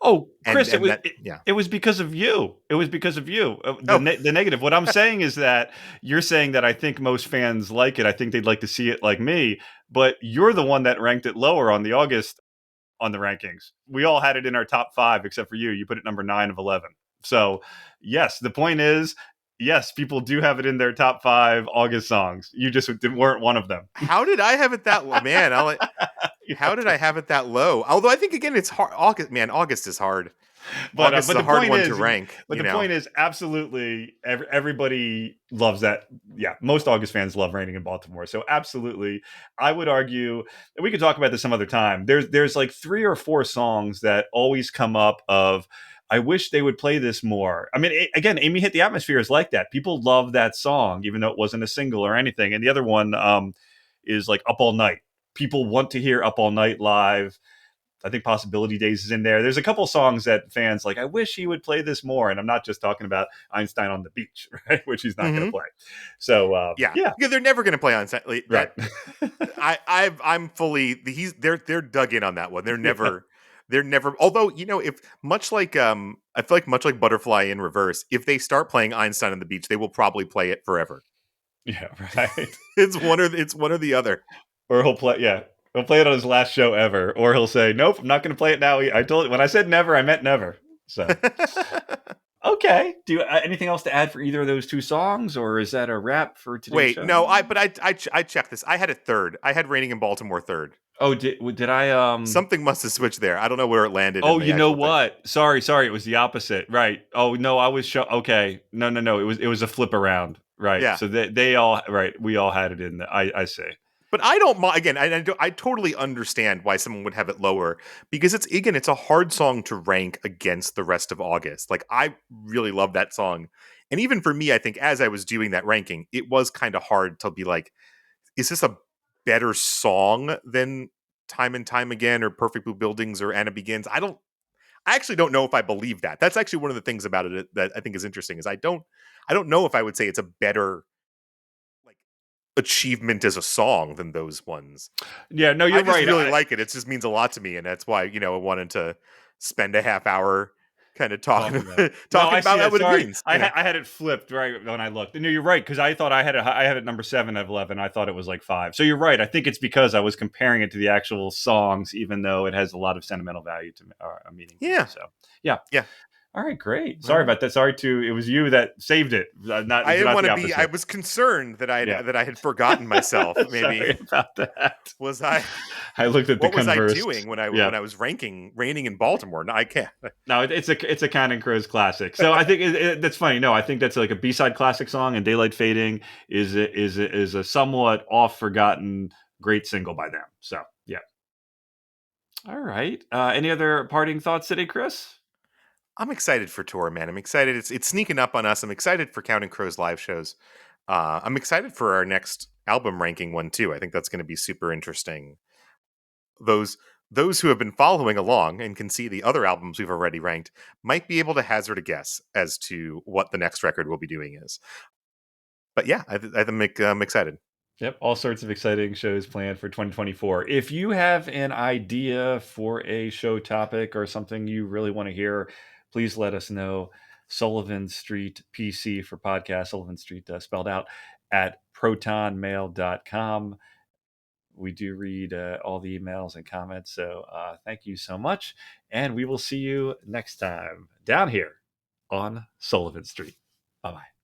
Oh, and Chris, and that yeah. it was because of you. It was because of you. Oh, The negative. What I'm saying is that you're saying that I think most fans like it. I think they'd like to see it like me, but you're the one that ranked it lower on the August on the rankings. We all had it in our top five except for you. You put it number 9 of 11. So, yes, the point is, yes, people do have it in their top 5 August songs. You just weren't one of them. How did I have it that low? Man, You how have did to- I have it that low? Although I think again it's hard. August, man, August is hard. August is but a the hard point one to is, rank, but the point is, absolutely, everybody loves that. Yeah, most August fans love raining in Baltimore. So absolutely, I would argue, and we could talk about this some other time. There's like 3 or 4 songs that always come up of. I wish they would play this more. I mean, again, Amy Hit the Atmosphere is like that. People love that song, even though it wasn't a single or anything. And the other one is like Up All Night. People want to hear Up All Night live. I think Possibility Days is in there. There's a couple songs that fans like. I wish he would play this more, and I'm not just talking about Einstein on the Beach, right? Which he's not going to hmm play. So yeah, yeah, yeah, they're never going to play on right. that. I'm fully they're dug in on that one. Yeah, They're never. Although if much like I feel like much like Butterfly in Reverse, if they start playing Einstein on the Beach, they will probably play it forever. yeah, right. It's one or the other. Or he'll play. Yeah, he'll play it on his last show ever, or he'll say, "Nope, I'm not going to play it now." I told you when I said never, I meant never. So okay. Do you anything else to add for either of those 2 songs, or is that a wrap for today's Wait, show? no, I checked this. I had it third. I had Raining in Baltimore third. Oh, did I Something must have switched there. I don't know where it landed in Oh, the you know actual thing. what? Sorry. It was the opposite. Right. Oh no, I was okay. No. It was a flip around. Right. Yeah. So they all right. We all had it in there. I say. But I don't mind. Again, I totally understand why someone would have it lower because it's a hard song to rank against the rest of August. Like I really love that song, and even for me, I think as I was doing that ranking, it was kind of hard to be like, is this a better song than Time and Time Again or Perfect Blue Buildings or Anna Begins? I actually don't know if I believe that. That's actually one of the things about it that I think is interesting is I don't know if I would say it's a better like achievement as a song than those ones. Yeah. No, I you're just right. really like it. It just means a lot to me, and that's why I wanted to spend a half hour kind of talking Talking about it. No, talking I see about that. what it Sorry, means. I had it flipped right when I looked. No, you're right because I thought I had it number 7 of 11. I thought it was like 5. So you're right. I think it's because I was comparing it to the actual songs, even though it has a lot of sentimental value to me, or a meaning to me. Yeah, So yeah. yeah. All right, great. All Sorry right. about that. Sorry to it was you that saved it, I didn't not want the to be. I opposite. was concerned Yeah. that I had forgotten myself. Maybe Sorry about that. was I? I looked at the What was I converse. doing Yeah. when I was ranking Raining in Baltimore? No, I can't. No, it's a Counting Crows classic. So I think that's funny. No, I think that's like a B-side classic song, and Daylight Fading is a somewhat off forgotten great single by them. So yeah. All right. Any other parting thoughts today, Chris? I'm excited for tour, man. I'm excited. It's sneaking up on us. I'm excited for Counting Crows live shows. I'm excited for our next album ranking one too. I think that's going to be super interesting. Those those who have been following along and can see the other albums we've already ranked might be able to hazard a guess as to what the next record we'll be doing is. But yeah, I'm excited. Yep, all sorts of exciting shows planned for 2024. If you have an idea for a show topic or something you really want to hear, please let us know. Sullivan Street PC for podcast, Sullivan Street spelled out at protonmail.com. We do read all the emails and comments. So thank you so much. And we will see you next time down here on Sullivan Street. Bye bye.